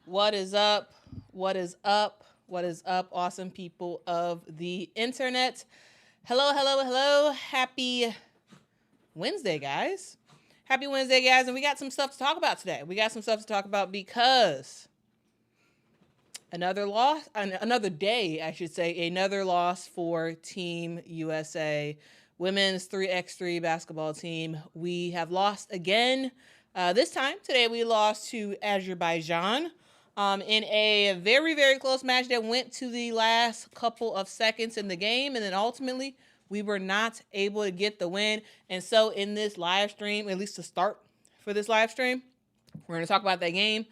What is up? What is up? What is up, awesome people of the internet? Hello, hello, hello. Happy Wednesday, guys. Happy Wednesday, guys. And we got some stuff to talk about today. We got some stuff to talk about because another loss, another day, I should say, another loss for Team USA, women's 3x3 basketball team. We have lost again. This time, today, we lost to Azerbaijan in a very, very close match that went to the last couple of seconds in the game. And then ultimately, we were not able to get the win. And so in this live stream, at least to start for this live stream, we're going to talk about that game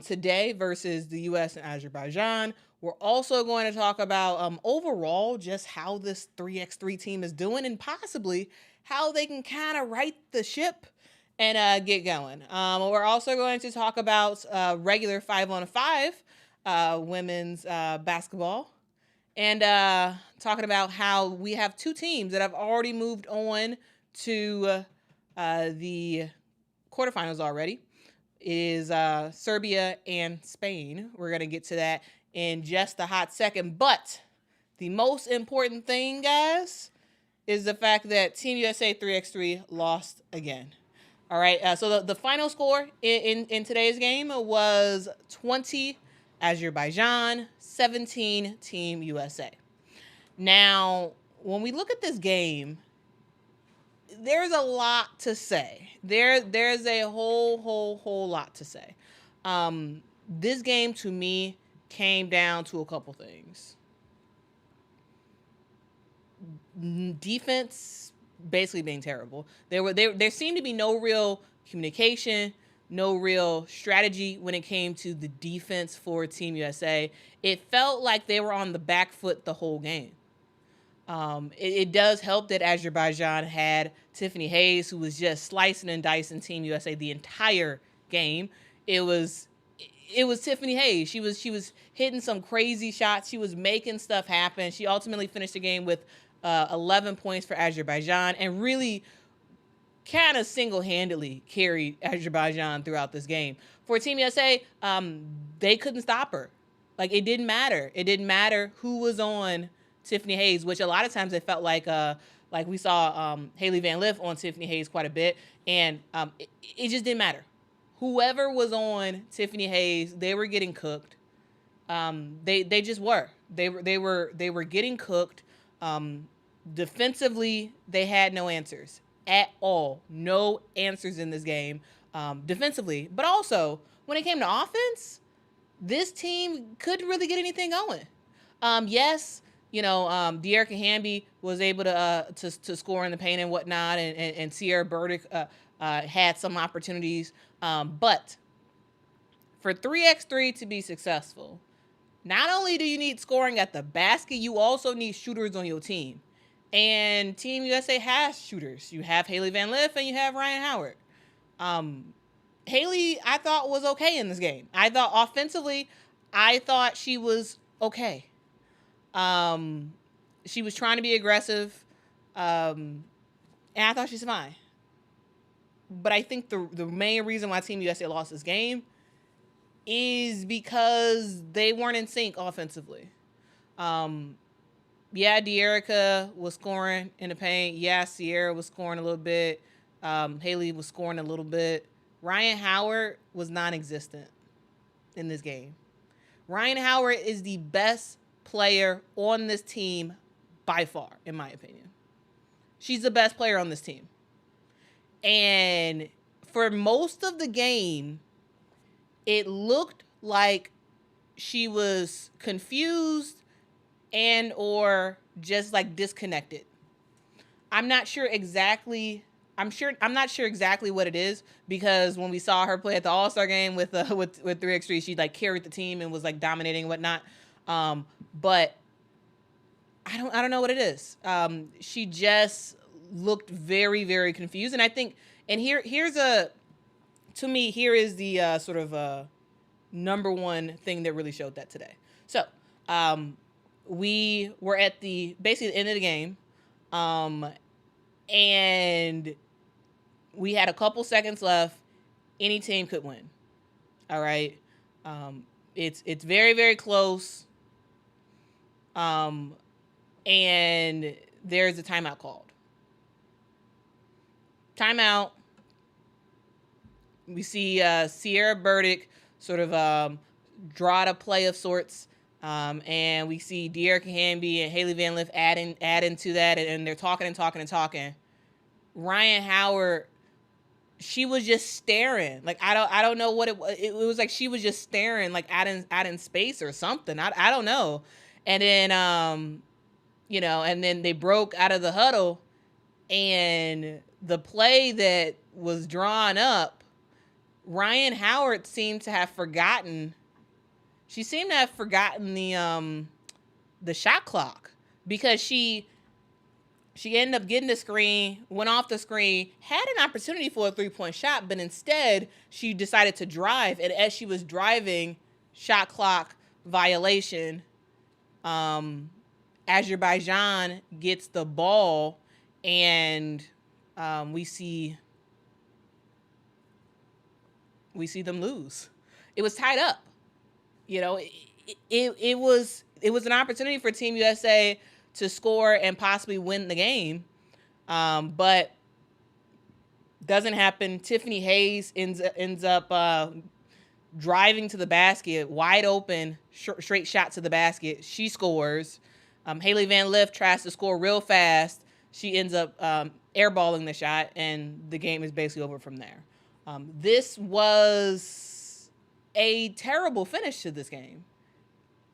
today versus the U.S. and Azerbaijan. We're also going to talk about overall just how this 3x3 team is doing and possibly how they can kind of right the ship and get going. We're also going to talk about regular 5-on-5 women's basketball and talking about how we have two teams that have already moved on to the quarterfinals already. It is Serbia and Spain. We're going to get to that in just a hot second. But the most important thing, guys, is the fact that Team USA 3x3 lost again. All right, so the final score in today's game was 20 Azerbaijan, 17 Team USA. Now, when we look at this game, there's a lot to say. There's a whole lot to say. This game to me came down to a couple things. Defense basically being terrible. There seemed to be no real communication, no real strategy when it came to the defense for Team USA. It felt like they were on the back foot the whole game. It does help that Azerbaijan had Tiffany Hayes, who was just slicing and dicing Team USA the entire game. It was Tiffany Hayes. She was hitting some crazy shots. She was making stuff happen. She ultimately finished the game with 11 points for Azerbaijan and really kind of single-handedly carried Azerbaijan throughout this game. For Team USA, they couldn't stop her. Like, it didn't matter. It didn't matter who was on Tiffany Hayes, which a lot of times it felt like we saw Haley Van Lith on Tiffany Hayes quite a bit, and it just didn't matter. Whoever was on Tiffany Hayes, they were getting cooked. They just were. They were getting cooked. Defensively, they had no answers at all. No answers in this game defensively. But also, when it came to offense, this team couldn't really get anything going. Yes, De'Erica Hamby was able to score in the paint and whatnot, and Sierra Burdick had some opportunities. But for 3x3 to be successful, not only do you need scoring at the basket, you also need shooters on your team. And Team USA has shooters. You have Haley Van Lith and you have Ryan Howard. Haley, I thought, was okay in this game. I thought offensively, she was okay. She was trying to be aggressive, and I thought she's fine. But I think the main reason why Team USA lost this game is because they weren't in sync offensively. Yeah, De'Erica was scoring in the paint. Yeah, Sierra was scoring a little bit. Haley was scoring a little bit. Ryan Howard was non-existent in this game. Ryan Howard is the best player on this team by far, in my opinion. She's the best player on this team. And for most of the game, it looked like she was confused and or just like disconnected. I'm not sure exactly what it is, because when we saw her play at the All-Star game with 3x3, she like carried the team and was like dominating and whatnot. But I don't know what it is. She just looked very, very confused. And I think, and here is the sort of number one thing that really showed that today. So we were at basically the end of the game, and we had a couple seconds left. Any team could win. All right. It's very, very close. And there's a timeout called. Timeout. We see Sierra Burdick sort of draw a play of sorts. And we see De'Erica Hamby and Haley Van Lith add into that, and they're talking. Ryan Howard, she was just staring. Like I don't know what it was. It was like she was just staring, like out in space or something. I don't know. And then and then they broke out of the huddle, and the play that was drawn up, Ryan Howard seemed to have forgotten. She seemed to have forgotten the shot clock, because she ended up getting the screen, went off the screen, had an opportunity for a 3-point shot, but instead she decided to drive. And as she was driving, shot clock violation, Azerbaijan gets the ball, and we see them lose. It was tied up. It was an opportunity for Team USA to score and possibly win the game, but doesn't happen. Tiffany Hayes ends up driving to the basket, wide open, straight shot to the basket. She scores. Haley Van Lith tries to score real fast. She ends up airballing the shot, and the game is basically over from there. This was a terrible finish to this game.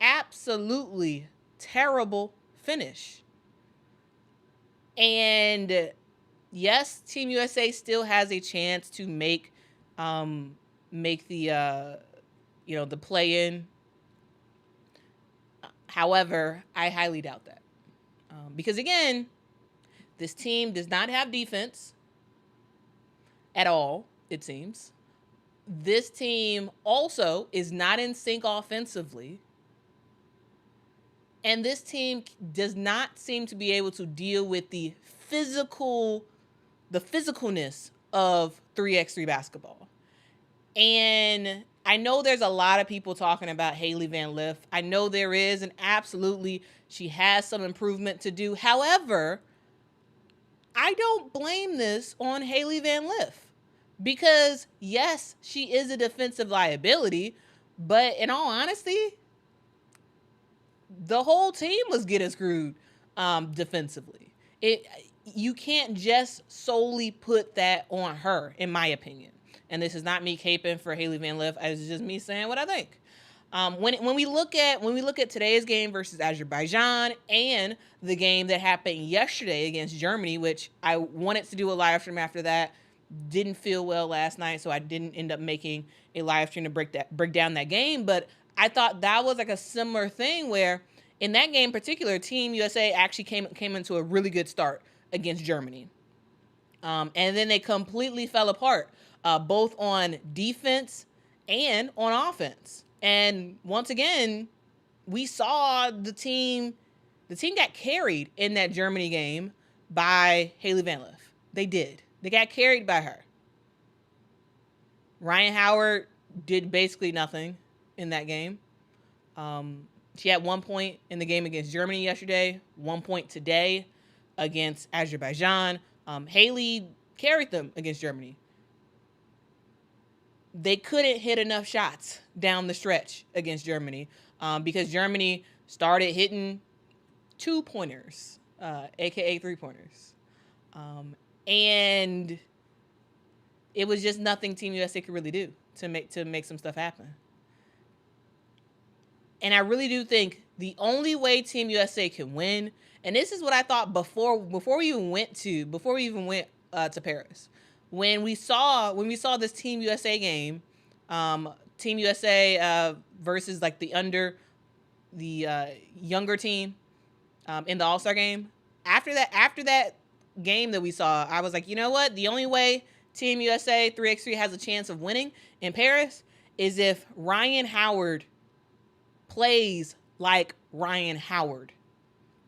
Absolutely terrible finish. And yes, Team USA still has a chance to make the the play-in. However, I highly doubt that, because again, this team does not have defense at all, it seems. This team also is not in sync offensively. And this team does not seem to be able to deal with the physicalness of 3x3 basketball. And I know there's a lot of people talking about Haley Van Lith. I know there is, and absolutely she has some improvement to do. However, I don't blame this on Haley Van Lith, because yes, she is a defensive liability, but in all honesty, the whole team was getting screwed defensively. You can't just solely put that on her, in my opinion. And this is not me caping for Haley Van Lith. It's just me saying what I think. When we look at today's game versus Azerbaijan and the game that happened yesterday against Germany, which I wanted to do a live stream after that, didn't feel well last night, so I didn't end up making a live stream to break down that game. But I thought that was like a similar thing where in that game in particular, Team USA actually came into a really good start against Germany. And then they completely fell apart, both on defense and on offense. And once again, we saw the team got carried in that Germany game by Haley Van Lith. They did. They got carried by her. Ryan Howard did basically nothing in that game. She had 1 point in the game against Germany yesterday, 1 point today against Azerbaijan. Haley carried them against Germany. They couldn't hit enough shots down the stretch against Germany, because Germany started hitting 2-pointers, aka 3-pointers. And it was just nothing Team USA could really do to make some stuff happen. And I really do think the only way Team USA can win, and this is what I thought before we even went to Paris, when we saw this Team USA game, Team USA versus like the younger team in the All-Star game. After that game that we saw, I was like, you know what? The only way Team USA 3x3 has a chance of winning in Paris is if Ryan Howard plays like Ryan Howard.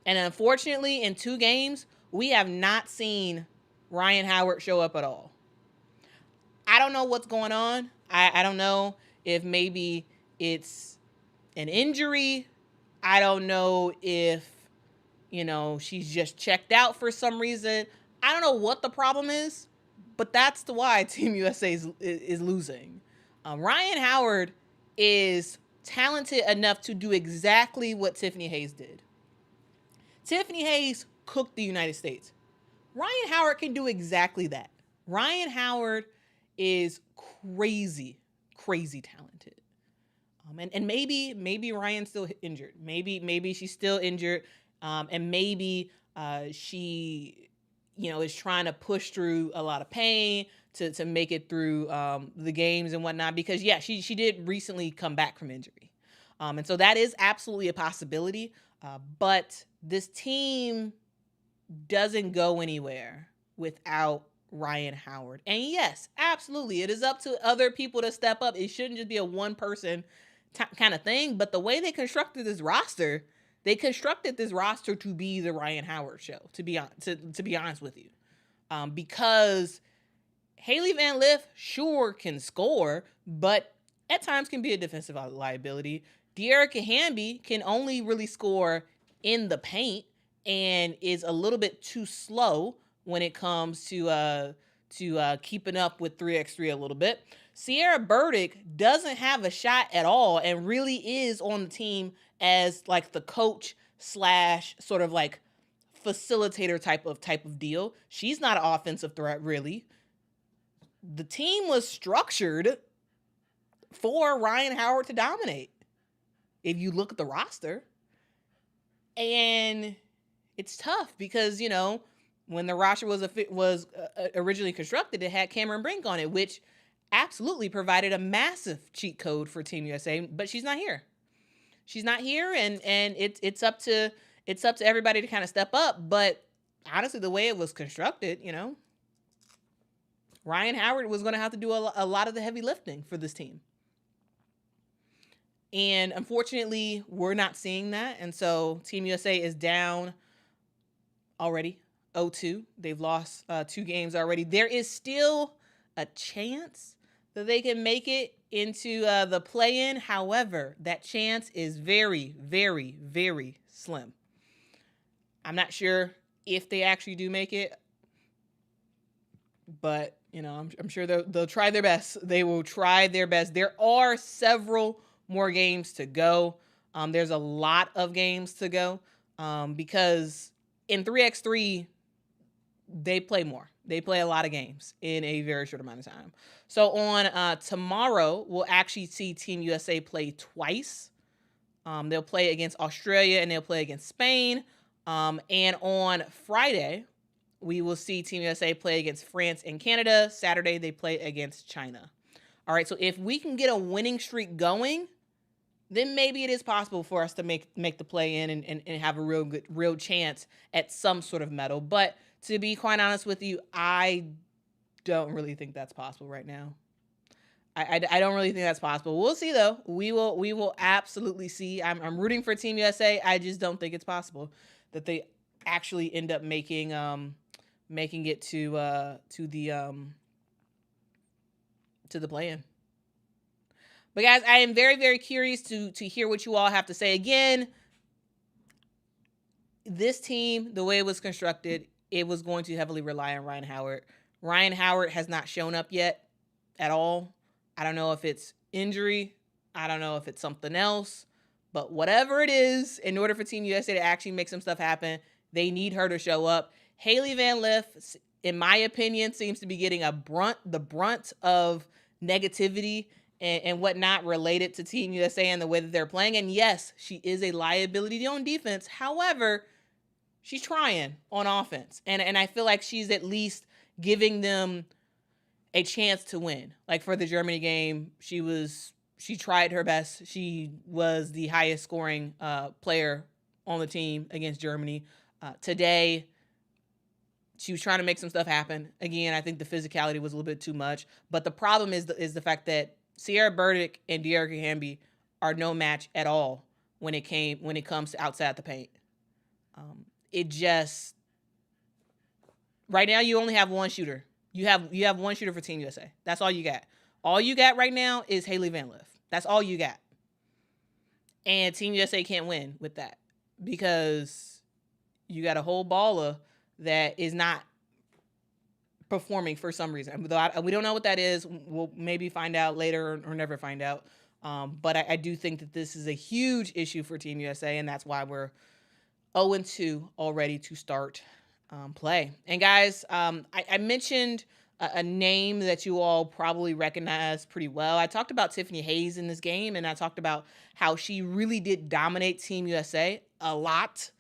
And unfortunately, in 2 games, we have not seen Ryan Howard show up at all. I don't know what's going on. I don't know if maybe it's an injury. I don't know if, she's just checked out for some reason. I don't know what the problem is, but that's why Team USA is losing. Ryan Howard is talented enough to do exactly what Tiffany Hayes did. Tiffany Hayes cooked the United States. Ryan Howard can do exactly that. Ryan Howard is crazy, crazy talented. And maybe Ryan's still injured. Maybe she's still injured. And maybe she, is trying to push through a lot of pain to make it through the games and whatnot. Because she did recently come back from injury. And so that is absolutely a possibility. But this team doesn't go anywhere without Ryan Howard. And yes, absolutely, it is up to other people to step up. It shouldn't just be a one person kind of thing. But the way they constructed this roster, to be the Ryan Howard show. To be honest with you, because Haley Van Lith sure can score, but at times can be a defensive liability. De'Erica Hamby can only really score in the paint and is a little bit too slow when it comes to keeping up with 3x3 a little bit. Sierra Burdick doesn't have a shot at all and really is on the team as like the coach / sort of like facilitator type of deal. She's not an offensive threat, really. The team was structured for Ryan Howard to dominate, if you look at the roster. And it's tough because, when the roster was originally constructed, it had Cameron Brink on it, which absolutely provided a massive cheat code for Team USA, but she's not here. She's not here, and it's up to everybody to kind of step up. But honestly, the way it was constructed, Ryan Howard was going to have to do a lot of the heavy lifting for this team. And unfortunately, we're not seeing that. And so Team USA is down already, 0-2. They've lost 2 games already. There is still a chance that they can make it into the play-in. However, that chance is very, very, very slim. I'm not sure if they actually do make it, but I'm sure they'll try their best. They will try their best. There are several more games to go. There's a lot of games to go because in 3x3, they play more. They play a lot of games in a very short amount of time. So on tomorrow, we'll actually see Team USA play twice. They'll play against Australia and they'll play against Spain. And on Friday, we will see Team USA play against France and Canada. Saturday, they play against China. All right, so if we can get a winning streak going, then maybe it is possible for us to make the play in and have a real chance at some sort of medal. But to be quite honest with you, I don't really think that's possible right now. I don't really think that's possible. We'll see though. We will absolutely see. I'm rooting for Team USA. I just don't think it's possible that they actually end up making it to the play-in. But guys, I am very, very curious to hear what you all have to say. Again, this team, the way it was constructed, it was going to heavily rely on Ryan Howard. Ryan Howard has not shown up yet at all. I don't know if it's injury. I don't know if it's something else. But whatever it is, in order for Team USA to actually make some stuff happen, they need her to show up. Haley Van Lith, in my opinion, seems to be getting the brunt of negativity and whatnot related to Team USA and the way that they're playing. And yes, she is a liability on defense. However, she's trying on offense. And I feel like she's at least giving them a chance to win. Like for the Germany game, she tried her best. She was the highest scoring player on the team against Germany. Today, she was trying to make some stuff happen. Again, I think the physicality was a little bit too much. But the problem is the fact that Sierra Burdick and De'Erica Hamby are no match at all when it comes to outside the paint. Right now you only have one shooter. You have one shooter for Team USA. That's all you got. All you got right now is Haley Van Lith. That's all you got. And Team USA can't win with that because you got a whole baller that is not performing for some reason. We don't know what that is. We'll maybe find out later or never find out. But I do think that this is a huge issue for Team USA, and that's why we're 0-2 already to start play. And guys, I mentioned a name that you all probably recognize pretty well. I talked about Tiffany Hayes in this game, and I talked about how she really did dominate Team USA a lot.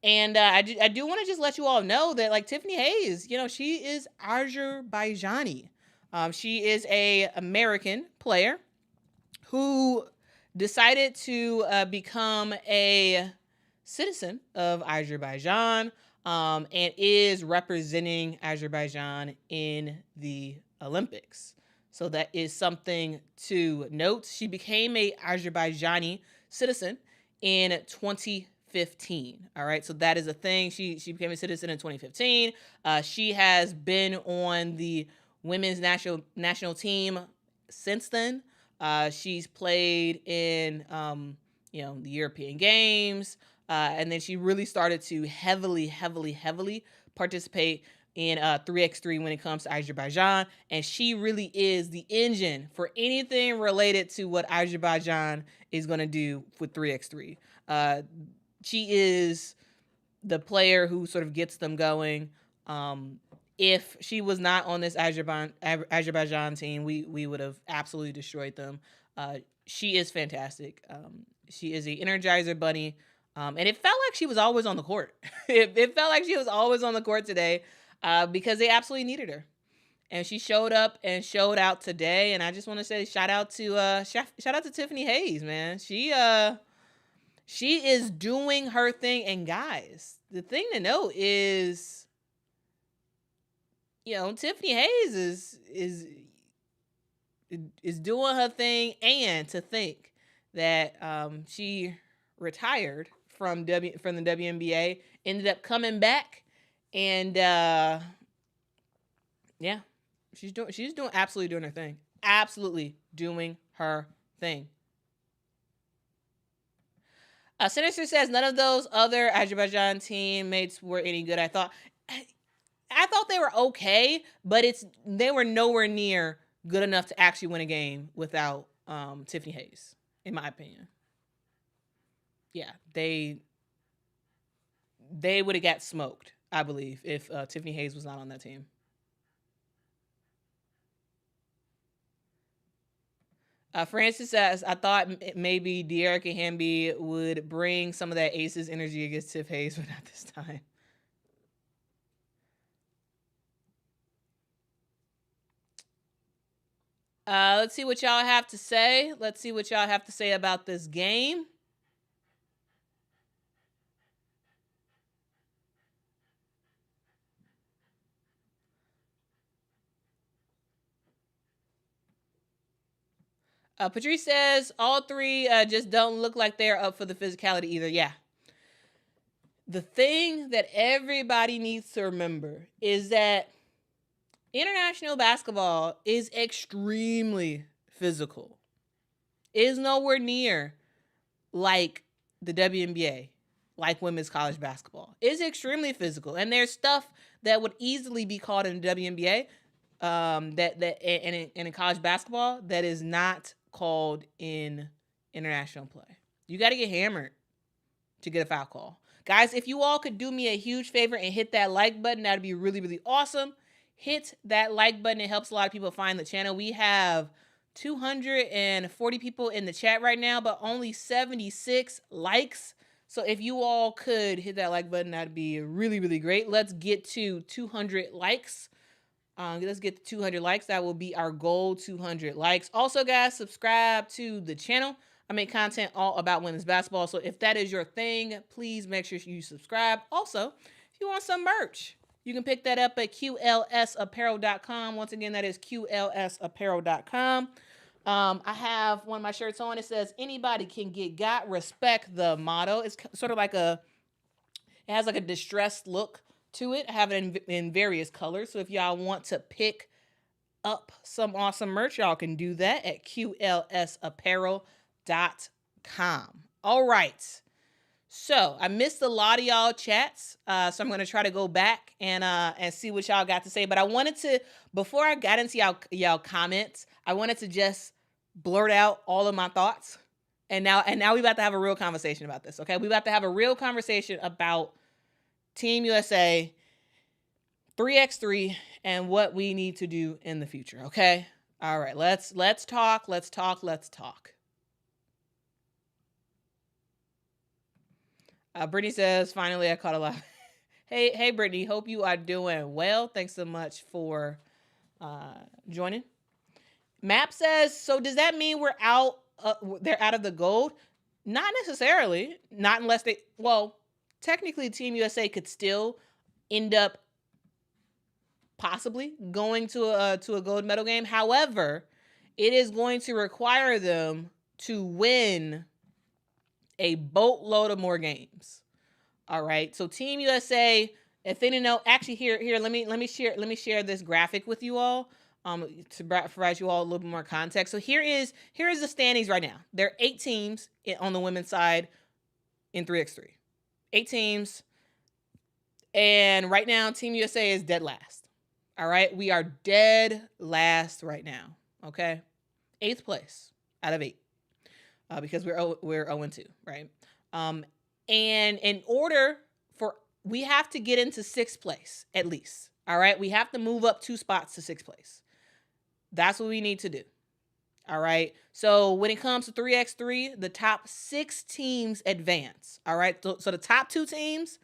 And I do want to just let you all know that, like, Tiffany Hayes, she is Azerbaijani. She is a American player who decided to become a citizen of Azerbaijan and is representing Azerbaijan in the Olympics. So that is something to note. She became a Azerbaijani citizen in 2015. All right, so that is a thing. She became a citizen in 2015. She has been on the women's national team since then. She's played in the European Games, and then she really started to heavily participate in 3x3 when it comes to Azerbaijan, and she really is the engine for anything related to what Azerbaijan is going to do with 3x3. She is the player who sort of gets them going. If she was not on this Azerbaijan team, we would have absolutely destroyed them. She is fantastic. She is an Energizer bunny. And it felt like she was always on the court. It felt like she was always on the court today because they absolutely needed her. And she showed up and showed out today. And I just want to say shout out to Tiffany Hayes, man. She is doing her thing. And guys, the thing to note is, Tiffany Hayes is doing her thing, and to think that she retired from the WNBA, ended up coming back, and she's absolutely doing her thing. Absolutely doing her thing. Sinister says none of those other Azerbaijan teammates were any good. I thought they were okay, but they were nowhere near good enough to actually win a game without Tiffany Hayes, in my opinion. Yeah, they would have got smoked, I believe, if Tiffany Hayes was not on that team. Francis says, I thought maybe De'Erica Hamby would bring some of that Aces energy against Tiff Hayes, but not this time. Let's see what y'all have to say. Let's see what y'all have to say about this game. Patrice says, all three just don't look like they're up for the physicality either. Yeah. The thing that everybody needs to remember is that international basketball is extremely physical. It is nowhere near like the WNBA, like women's college basketball. It's extremely physical, and there's stuff that would easily be called in the WNBA and in college basketball that is not called in international play. You got to get hammered to get a foul call. Guys, if you all could do me a huge favor and hit that like button, that'd be really, really awesome. Hit that like button. It helps a lot of people find the channel. We have 240 people in the chat right now, but only 76 likes. So if you all could hit that like button, that'd be really, really great. Let's get to 200 likes. Let's get to 200 likes. That will be our goal, 200 likes. Also, guys, subscribe to the channel. I make content all about women's basketball. So if that is your thing, please make sure you subscribe. Also, if you want some merch, you can pick that up at qulsapparel.com. Once again, that is qulsapparel.com. I have one of my shirts on. It says, anybody can get got, respect the motto. It's sort of like it has like a distressed look to it. I have it in various colors. So if y'all want to pick up some awesome merch, y'all can do that at qulsapparel.com. All right. So I missed a lot of y'all chats, so I'm gonna try to go back and see what y'all got to say. But I wanted to, before I got into y'all comments, I wanted to just blurt out all of my thoughts. And now we about to have a real conversation about this. Okay, we about to have a real conversation about Team USA 3x3 and what we need to do in the future. Okay, all right. Let's talk. Let's talk. Brittany says, finally, I caught a lot. Hey, Brittany. Hope you are doing well. Thanks so much for joining. Map says, so does that mean we're out? They're out of the gold? Not necessarily. Not unless they. Well, technically, Team USA could still end up possibly going to a gold medal game. However, it is going to require them to win a boatload of more games. All right. So Team USA, if they didn't know, actually here, let me share this graphic with you all. To provide you all a little bit more context. So here is the standings right now. There are 8 teams on the women's side in 3x3. 8 teams. And right now, Team USA is dead last. All right. We are dead last right now. Okay. 8th place out of 8. Because we're 0-2, right? And in order for, we have to get into 6th place at least. All right. We have to move up 2 spots to 6th place. That's what we need to do. All right. So when it comes to 3x3, the top 6 teams advance. All right. So the top two teams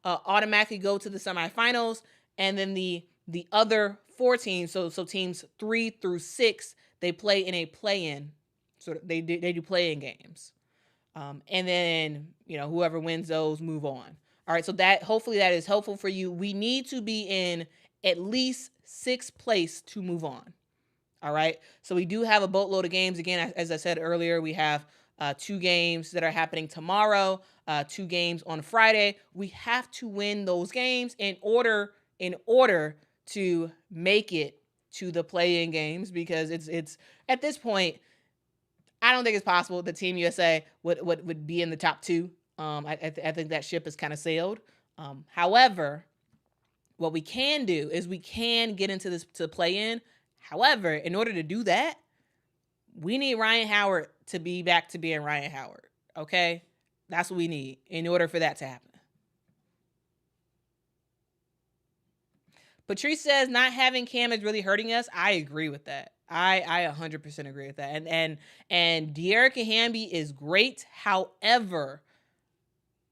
automatically go to the semifinals, and then the other 4 teams, so teams 3 through 6, they play in a play-in. So they do play-in games, and then whoever wins those move on. All right. So that hopefully that is helpful for you. We need to be in at least 6th place to move on. All right. So we do have a boatload of games. Again, as I said earlier, we have 2 games that are happening tomorrow, 2 games on Friday. We have to win those games in order to make it to the play-in games, because it's at this point, I don't think it's possible that Team USA would be in the top 2. I think that ship has kind of sailed. However, what we can do is we can get into this to play in. However, in order to do that, we need Ryan Howard to be back to being Ryan Howard. Okay? That's what we need in order for that to happen. Patrice says not having Cam is really hurting us. I agree with that. I 100% agree with that. And De'Erica Hamby is great. However,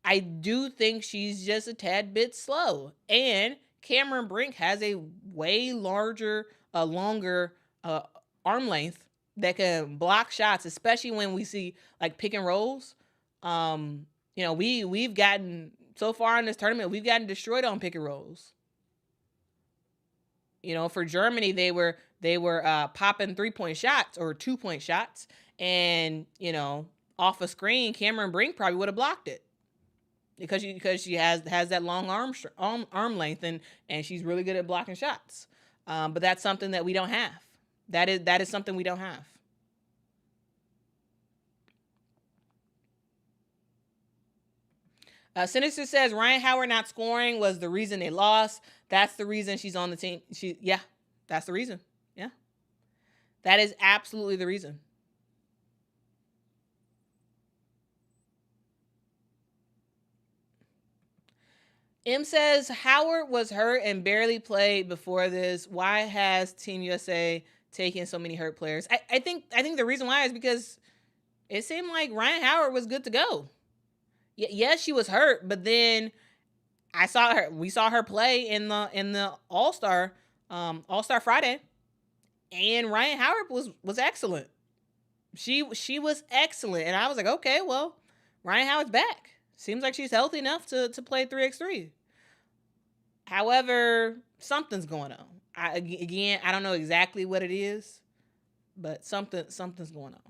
I do think she's just a tad bit slow. And Cameron Brink has a way longer arm length that can block shots, especially when we see like pick and rolls. We've gotten so far in this tournament, we've gotten destroyed on pick and rolls. For Germany, they were popping 3-point shots or 2-point shots, and off a screen, Cameron Brink probably would have blocked it. Because she has that long arm length, and she's really good at blocking shots. But that's something that we don't have. That is something we don't have. Sinister says Ryan Howard not scoring was the reason they lost. That's the reason she's on the team. That's the reason. Yeah, that is absolutely the reason. M says Howard was hurt and barely played before this. Why has Team USA taken so many hurt players? I think the reason why is because it seemed like Ryan Howard was good to go. Yes, she was hurt, but then we saw her play in the All-Star Friday, and Ryan Howard was excellent. She was excellent, and I was like, okay, well, Ryan Howard's back. Seems like she's healthy enough to play 3x3. However, something's going on. I don't know exactly what it is, but something's going on.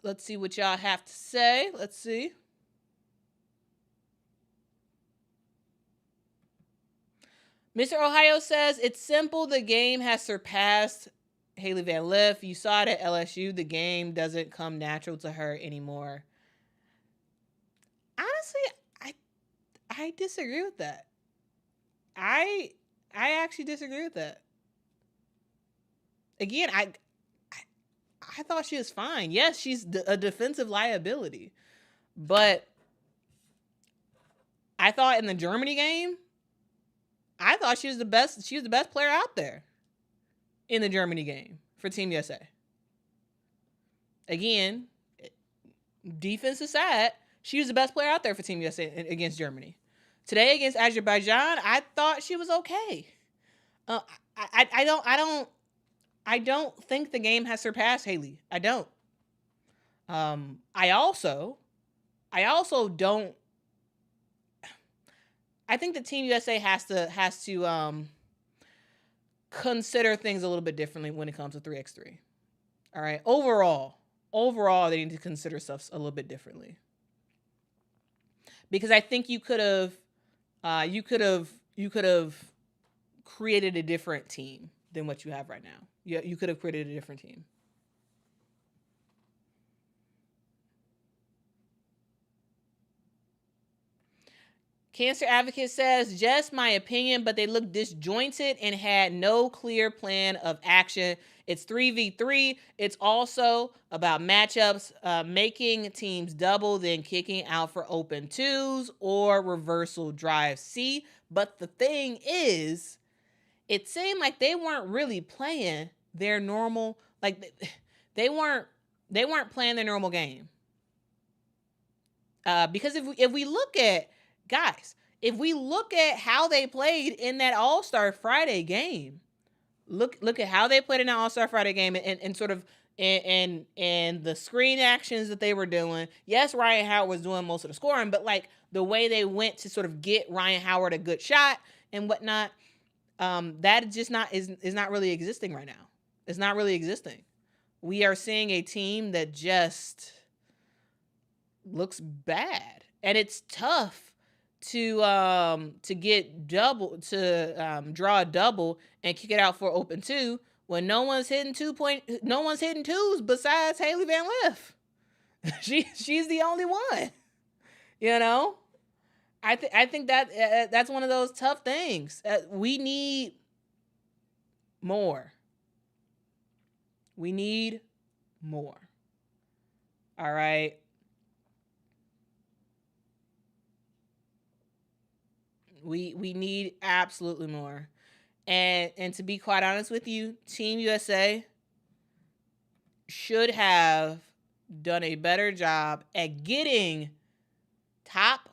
Let's see what y'all have to say. Let's see. Mr. Ohio says, it's simple. The game has surpassed Haley Van Lith. You saw it at LSU. The game doesn't come natural to her anymore. Honestly, I disagree with that. I actually disagree with that. Again, I thought she was fine. Yes, she's a defensive liability. But I thought in the Germany game, I thought she was the best. She was the best player out there in the Germany game for Team USA. Again, defense aside, she was the best player out there for Team USA against Germany. Today against Azerbaijan, I thought she was okay. I don't think the game has surpassed Haley. I don't. I also don't. I think the Team USA has to consider things a little bit differently when it comes to 3x3. All right. Overall, they need to consider stuff a little bit differently. Because I think you could have created a different team than what you have right now. You could have created a different team. Cancer Advocate says, just my opinion, but they look disjointed and had no clear plan of action. It's 3v3. It's also about matchups, making teams double, then kicking out for open twos or reversal drive C. But the thing is, it seemed like they weren't really playing their normal, like they weren't playing their normal game. Because if we look at, guys, if we look at how they played in that All-Star Friday game, look at how they played in that All-Star Friday game and sort of and the screen actions that they were doing. Yes, Ryan Howard was doing most of the scoring, but like the way they went to sort of get Ryan Howard a good shot and whatnot, that just is not really existing right now. It's not really existing. We are seeing a team that just looks bad, and it's tough to get double, to draw a double and kick it out for open two when no one's hitting twos besides Haley Van Lith. She's the only one. You know, I think that that's one of those tough things. We need more. We need more. All right. We need absolutely more. And to be quite honest with you, Team USA should have done a better job at getting top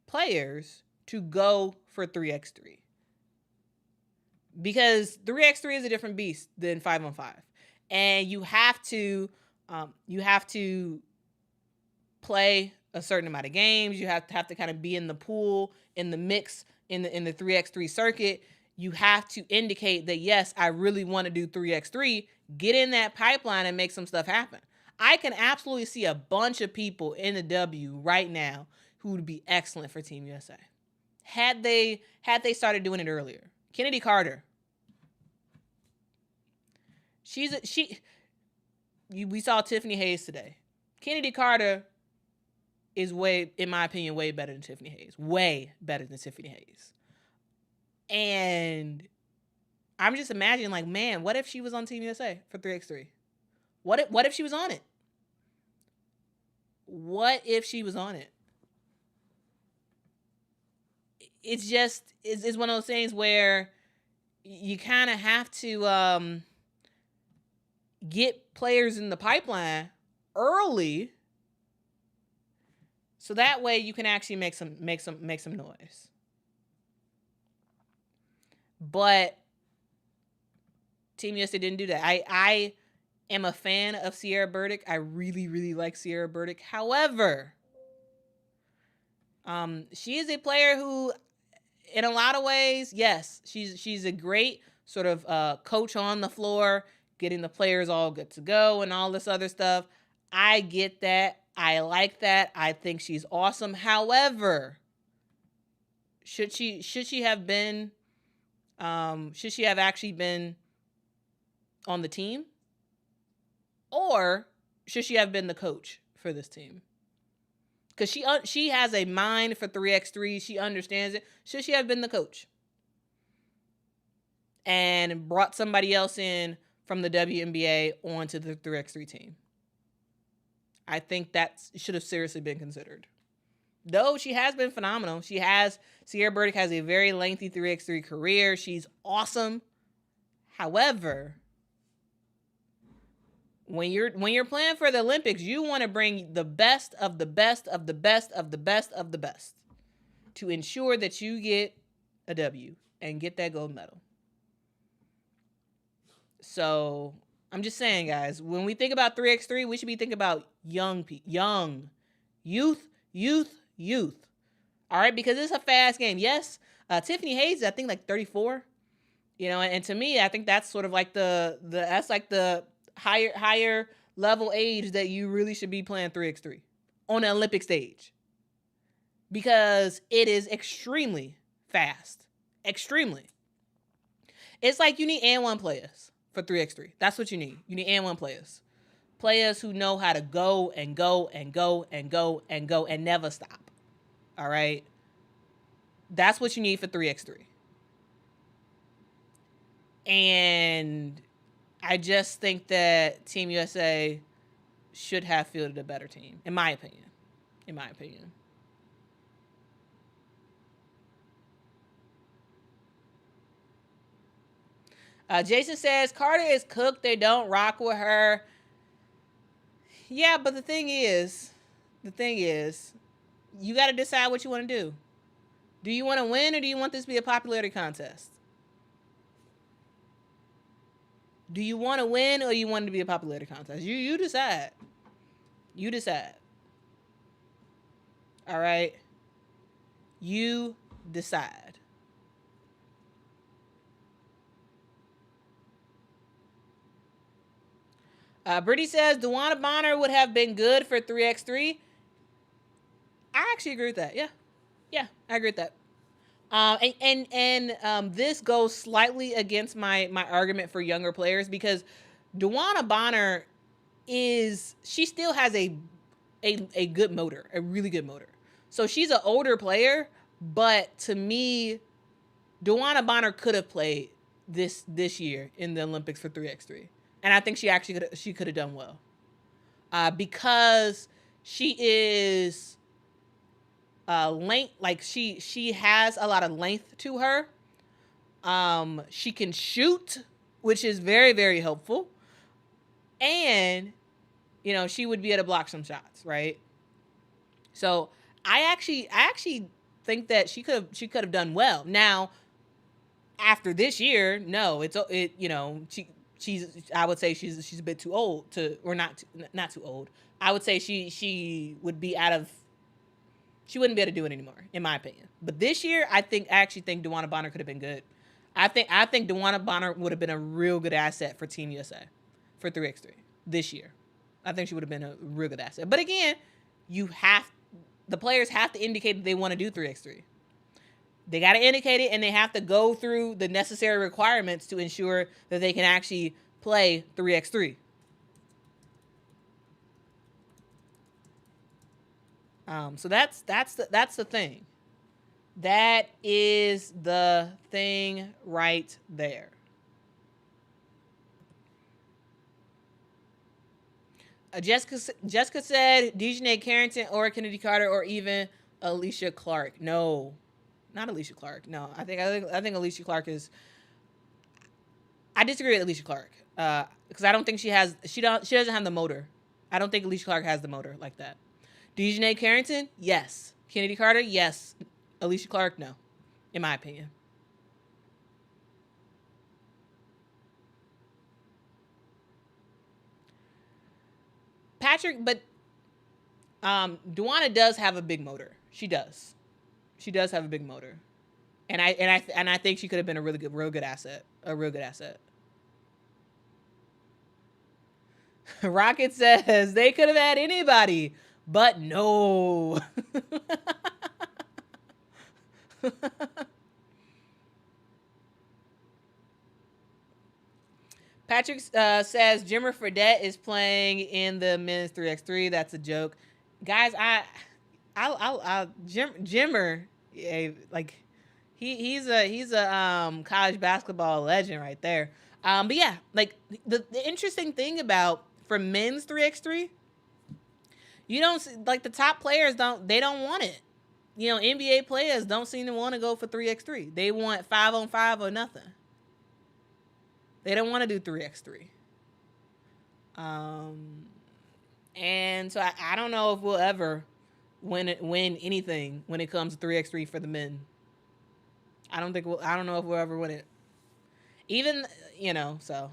players to go for 3x3. Because 3x3 is a different beast than 5-on-5. And you have to play a certain amount of games. You have to kind of be in the pool, in the mix, in the 3x3 circuit. You have to indicate that, yes, I really want to do 3x3. Get in that pipeline and make some stuff happen. I can absolutely see a bunch of people in the W right now who would be excellent for Team USA had they started doing it earlier. Kennedy Carter. We saw Tiffany Hayes today. Kennedy Carter is in my opinion, way better than Tiffany Hayes. Way better than Tiffany Hayes. And I'm just imagining, like, man, what if she was on Team USA for 3x3? What if she was on it? What if she was on it? It's just, it's one of those things where you kind of have to get players in the pipeline early, so that way you can actually make some noise. But Team USA didn't do that. I am a fan of Sierra Burdick. I really, really like Sierra Burdick. However, she is a player who, in a lot of ways, yes, she's a great sort of coach on the floor, getting the players all good to go and all this other stuff. I get that. I like that. I think she's awesome. However, Should she have been? Should she have actually been on the team, or should she have been the coach for this team? Because she has a mind for 3x3. She understands it. Should she have been the coach and brought somebody else in from the WNBA onto the 3x3 team? I think that should have seriously been considered. Though she has been phenomenal. Sierra Burdick has a very lengthy 3x3 career. She's awesome. However, when you're playing for the Olympics, you want to bring the best of the best of the best of the best of the best to ensure that you get a W and get that gold medal. So I'm just saying, guys, when we think about 3x3, we should be thinking about young youth. All right, because it's a fast game. Yes, Tiffany Hayes, I think like 34. And to me, I think that's sort of like that's like the higher level age that you really should be playing 3x3 on the Olympic stage, because it is extremely fast. Extremely. It's like you need and1 players for 3x3. That's what you need. You need and1 players. Players who know how to go and go and go and go and go and never stop. All right? That's what you need for 3x3. And I just think that Team USA should have fielded a better team, in my opinion. Jason says, Carter is cooked. They don't rock with her. Yeah, but the thing is, you got to decide what you want to do. Do you want to win, or do you want this to be a popularity contest? Do you want to win, or you want it to be a popularity contest? You decide. You decide. All right? You decide. Brittany says, DeWanna Bonner would have been good for 3x3. I actually agree with that. Yeah, I agree with that. This goes slightly against my argument for younger players, because DeWanna Bonner she still has a good motor, a really good motor. So she's an older player, but to me, DeWanna Bonner could have played this year in the Olympics for 3x3. And I think she could have done well. Because she is length, like she has a lot of length to her. She can shoot, which is very, very helpful. And she would be able to block some shots, right? So I actually think that she could have done well. Now, after this year, no, I would say she's a bit too old or not too old. I would say she would be she wouldn't be able to do it anymore, in my opinion. But this year, I actually think DeWanna Bonner could have been good. I think DeWanna Bonner would have been a real good asset for Team USA for 3x3 this year. I think she would have been a real good asset. But again, the players have to indicate that they want to do 3x3. They got to indicate it, and they have to go through the necessary requirements to ensure that they can actually play 3x3. So that's the thing. That is the thing right there. Jessica said Dejanay Carrington or Kennedy Carter or even Alicia Clark. No, not Alicia Clark. No, I think Alicia Clark is. I disagree with Alicia Clark because I don't think she doesn't have the motor. I don't think Alicia Clark has the motor like that. Dejanay Carrington, yes. Kennedy Carter, yes. Alicia Clark, no. In my opinion. Patrick, but DeWanna does have a big motor. She does. She does have a big motor, and I think she could have been a real good asset. A real good asset. Rocket says they could have had anybody, but no. Patrick says Jimmer Fredette is playing in the men's 3x3. That's a joke, guys. Jimmer, yeah, like he's a college basketball legend right there. But yeah, like the interesting thing about for men's 3x3, you don't like the top players don't want it. You know, NBA players don't seem to want to go for 3x3. They want 5-on-5 or nothing. They don't want to do 3x3. And so I don't know if we'll ever win anything when it comes to 3x3 for the men. I don't know if we'll ever win it. Even, so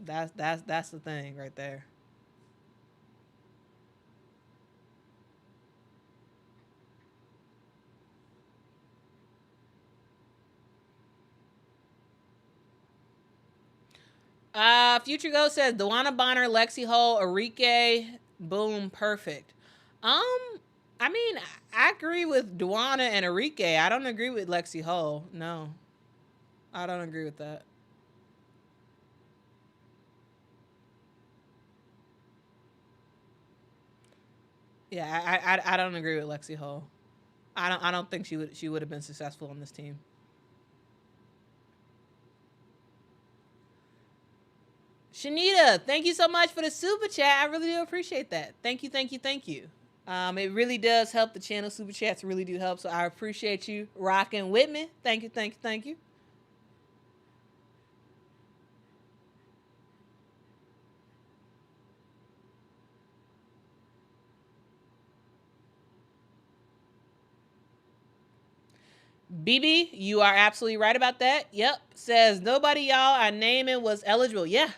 that's the thing right there. Future Ghost says Dewana Bonner, Lexi Hull, Arike, boom, perfect. I mean, I agree with Dewana and Arike. I don't agree with Lexi Hull. No, I don't agree with that. Yeah, I don't agree with Lexi Hull. I don't think she would have been successful on this team. Shanita, thank you so much for the super chat. I really do appreciate that. Thank you, thank you, thank you. It really does help the channel. Super chats really do help. So I appreciate you rocking with me. Thank you, thank you, thank you. BB, you are absolutely right about that. Yep. Says nobody y'all I name it was eligible. Yeah.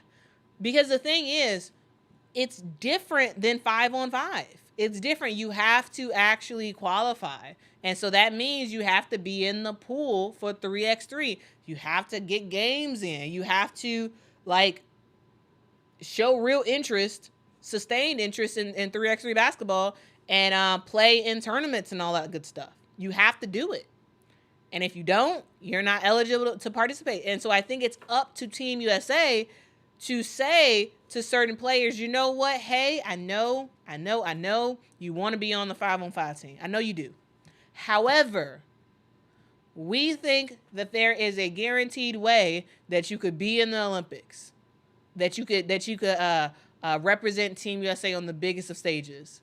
Because the thing is, it's different than 5-on-5. It's different. You have to actually qualify. And so that means you have to be in the pool for 3x3. You have to get games in. You have to like show real interest, sustained interest in 3x3 basketball and play in tournaments and all that good stuff. You have to do it. And if you don't, you're not eligible to participate. And so I think it's up to Team USA to say to certain players, you know what? Hey, I know you want to be on the 5-on-5 team. I know you do. However, we think that there is a guaranteed way that you could be in the Olympics, that you could represent Team USA on the biggest of stages.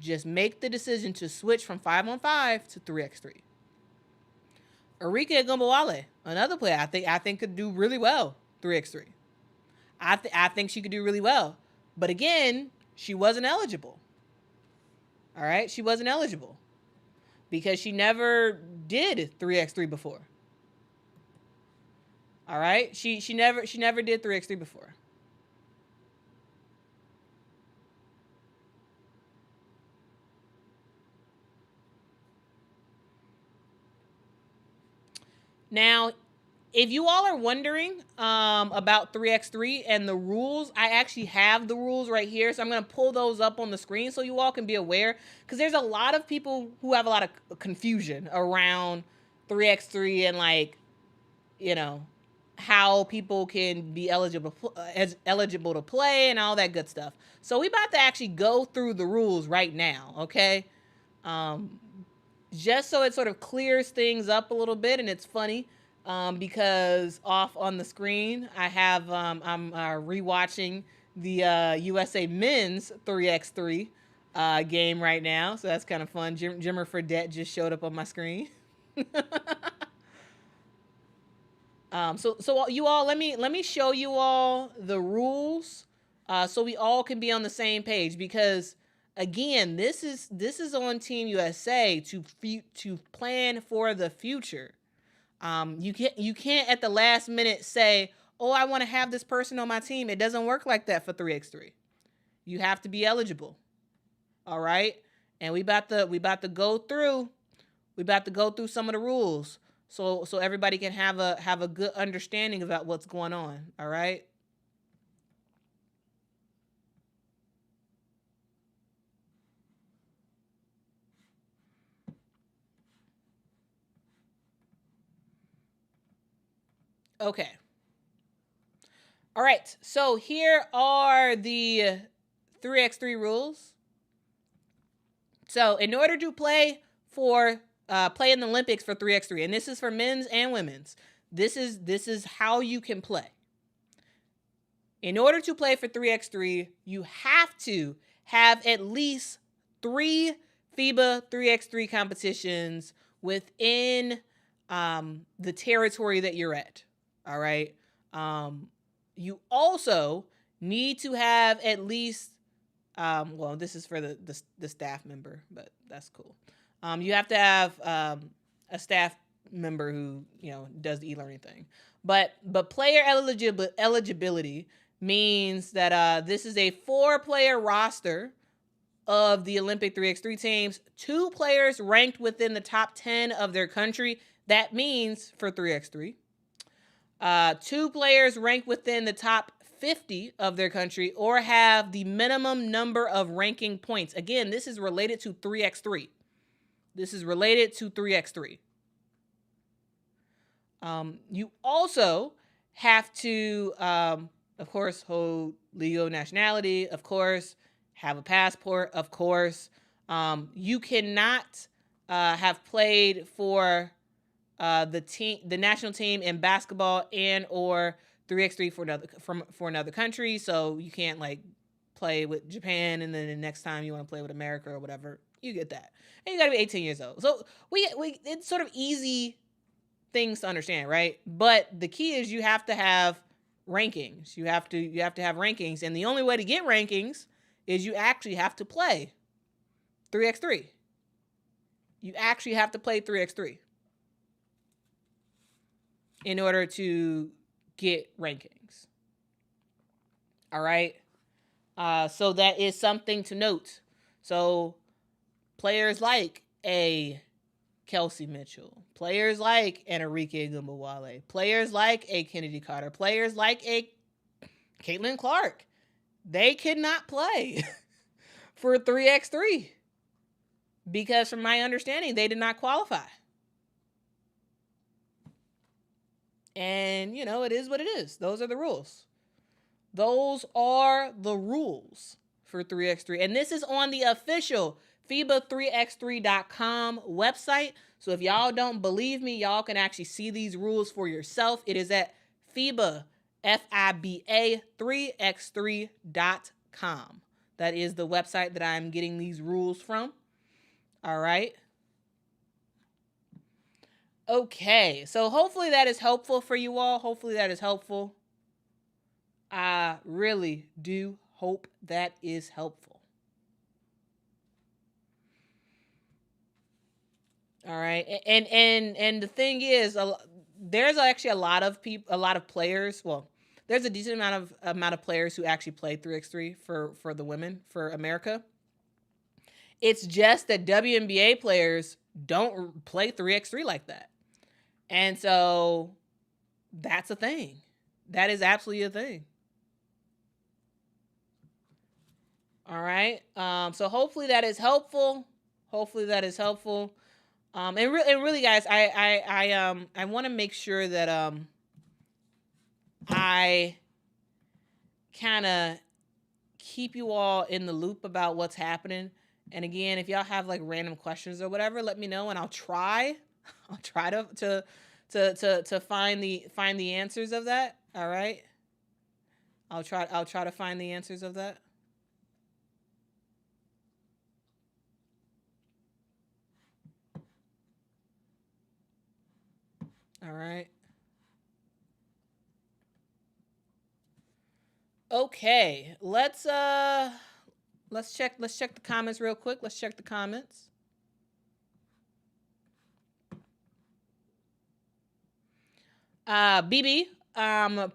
Just make the decision to switch from 5-on-5 to 3x3. Arike Gumbawale, another player I think could do really well 3x3. I think she could do really well. But again, she wasn't eligible. All right? She wasn't eligible because she never did 3x3 before. All right? She never did 3x3 before. Now, if you all are wondering about 3x3 and the rules, I actually have the rules right here. So I'm going to pull those up on the screen so you all can be aware. Because there's a lot of people who have a lot of confusion around 3x3 and like, how people can be eligible to play and all that good stuff. So we about to actually go through the rules right now, okay? Just so it sort of clears things up a little bit and it's funny. Because off on the screen, I have I'm rewatching the USA Men's 3x3 game right now, so that's kind of fun. Jimmer Fredette just showed up on my screen. So you all, let me show you all the rules, so we all can be on the same page. Because again, this is on Team USA to plan for the future. You can't at the last minute say, oh, I want to have this person on my team. It doesn't work like that for 3x3. You have to be eligible. All right? And we about to go through some of the rules so everybody can have a good understanding about what's going on. All right? Okay. All right. So here are the 3x3 rules. So in order to play in the Olympics for 3x3, and this is for men's and women's, this is how you can play. In order to play for 3x3, you have to have at least 3 FIBA 3x3 competitions within the territory that you're at. All right. You also need to have at least, well, this is for the staff member, but that's cool. You have to have a staff member who, does the e-learning thing. But player eligibility means that this is a 4-player roster of the Olympic 3x3 teams, 2 players ranked within the top 10 of their country. That means for 3x3, 2 players ranked within the top 50 of their country or have the minimum number of ranking points. Again, this is related to 3x3. You also have to, of course, hold legal nationality, of course, have a passport, of course. You cannot have played for the national team in basketball and or 3x3 for another country. So you can't play with Japan and then the next time you want to play with America or whatever. You get that. And you got to be 18 years old. So it's sort of easy things to understand, right? But the key is you have to have rankings. You have to have rankings, and the only way to get rankings is you actually have to play 3x3. You actually have to play 3x3 in order to get rankings. All right. So that is something to note. So players like a Kelsey Mitchell, players like Enrique Gumbawale, players like a Kennedy Carter, players like a Caitlin Clark, they could not play for 3x3 because from my understanding, they did not qualify. And, it is what it is. Those are the rules. Those are the rules for 3x3. And this is on the official FIBA3x3.com website. So if y'all don't believe me, y'all can actually see these rules for yourself. It is at FIBA, FIBA 3x3.com. That is the website that I'm getting these rules from. All right. Okay, so hopefully that is helpful for you all. Hopefully that is helpful. I really do hope that is helpful. All right, and the thing is, there's actually a lot of players. Well, there's a decent amount of players who actually play 3x3 for the women for America. It's just that WNBA players don't play 3x3 like that. And so that's a thing. That is absolutely a thing. All right. So hopefully that is helpful. And really, guys, I want to make sure that I kind of keep you all in the loop about what's happening. And again, if y'all have random questions or whatever, let me know, and I'll try to find the answers of that. All right. I'll try to find the answers of that. All right. Okay. Let's check the comments real quick. Let's check the comments. BB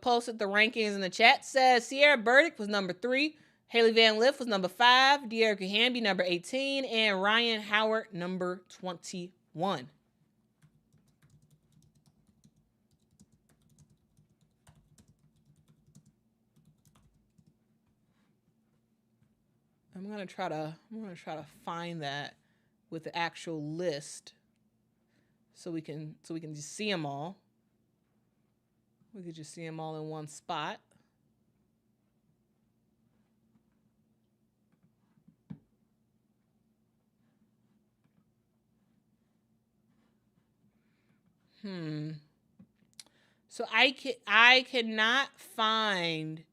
posted the rankings in the chat. Says Sierra Burdick was number 3, Haley Van Lith was number 5, De'Erica Hamby number 18, and Ryan Howard number 21. I'm gonna try to find that with the actual list so we can just see them all. We could just see them all in one spot. So I cannot find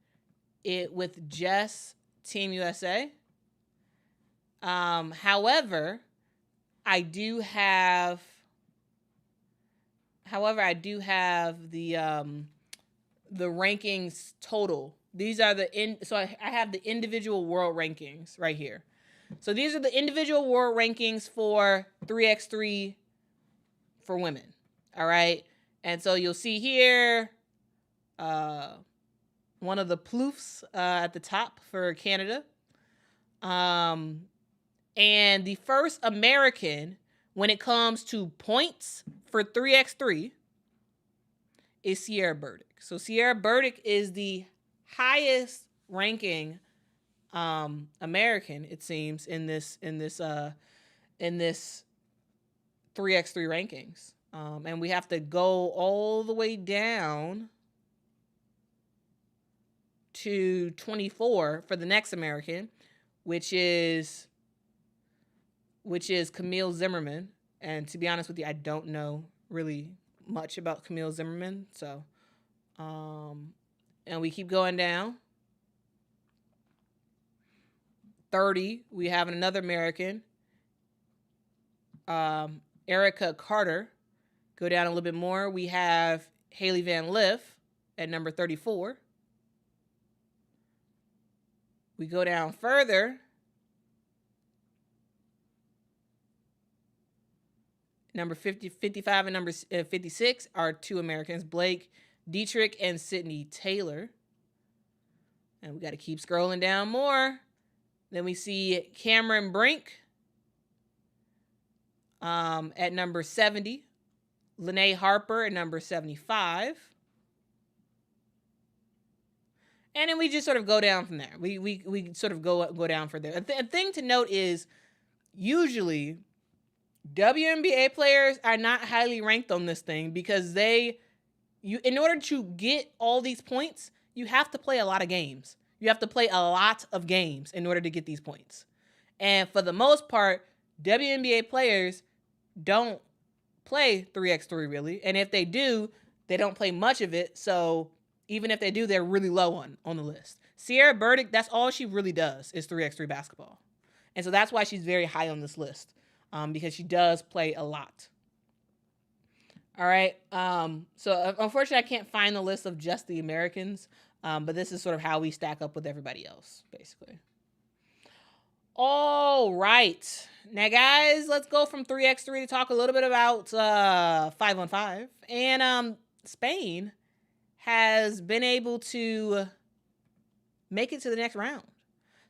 it with just Team USA. However, I do have the rankings total. These are so I have the individual world rankings right here. So these are the individual world rankings for 3x3 for women. All right. And so you'll see here one of the ploufs at the top for Canada. And the first American when it comes to points for 3x3 is Sierra Burdick. So Sierra Burdick is the highest ranking American, it seems, in this 3x3 rankings. And we have to go all the way down to 24 for the next American, which is Camille Zimmerman. And to be honest with you, I don't know really much about Camille Zimmerman. So, and we keep going down. 30, we have another American, Erica Carter. Go down a little bit more. We have Haley Van Lith at number 34. We go down further. Number 50, 55 and number 56 are two Americans, Blake Dietrich and Sydney Taylor. And we got to keep scrolling down more. Then we see Cameron Brink at number 70. Lene Harper at number 75. And then we just sort of go down from there. We sort of go down from there. A thing to note is usually WNBA players are not highly ranked on this thing because in order to get all these points, you have to play a lot of games. You have to play a lot of games in order to get these points. And for the most part, WNBA players don't play 3x3 really. And if they do, they don't play much of it. So even if they do, they're really low on the list. Sierra Burdick, that's all she really does is 3x3 basketball. And so that's why she's very high on this list, because she does play a lot. All right. So unfortunately, I can't find the list of just the Americans, but this is sort of how we stack up with everybody else, basically. All right. Now, guys, let's go from 3x3 to talk a little bit about 5-on-5. And Spain has been able to make it to the next round.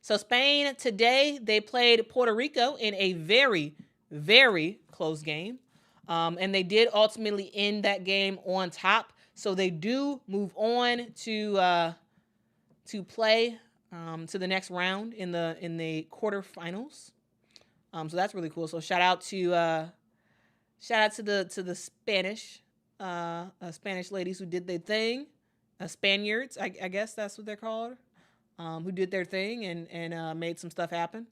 So Spain today, they played Puerto Rico in a very, very close game. And they did ultimately end that game on top. So they do move on to play to the next round in the quarterfinals. So that's really cool. So shout out to the Spanish ladies who did their thing, Spaniards, I guess that's what they're called, who did their thing and made some stuff happen.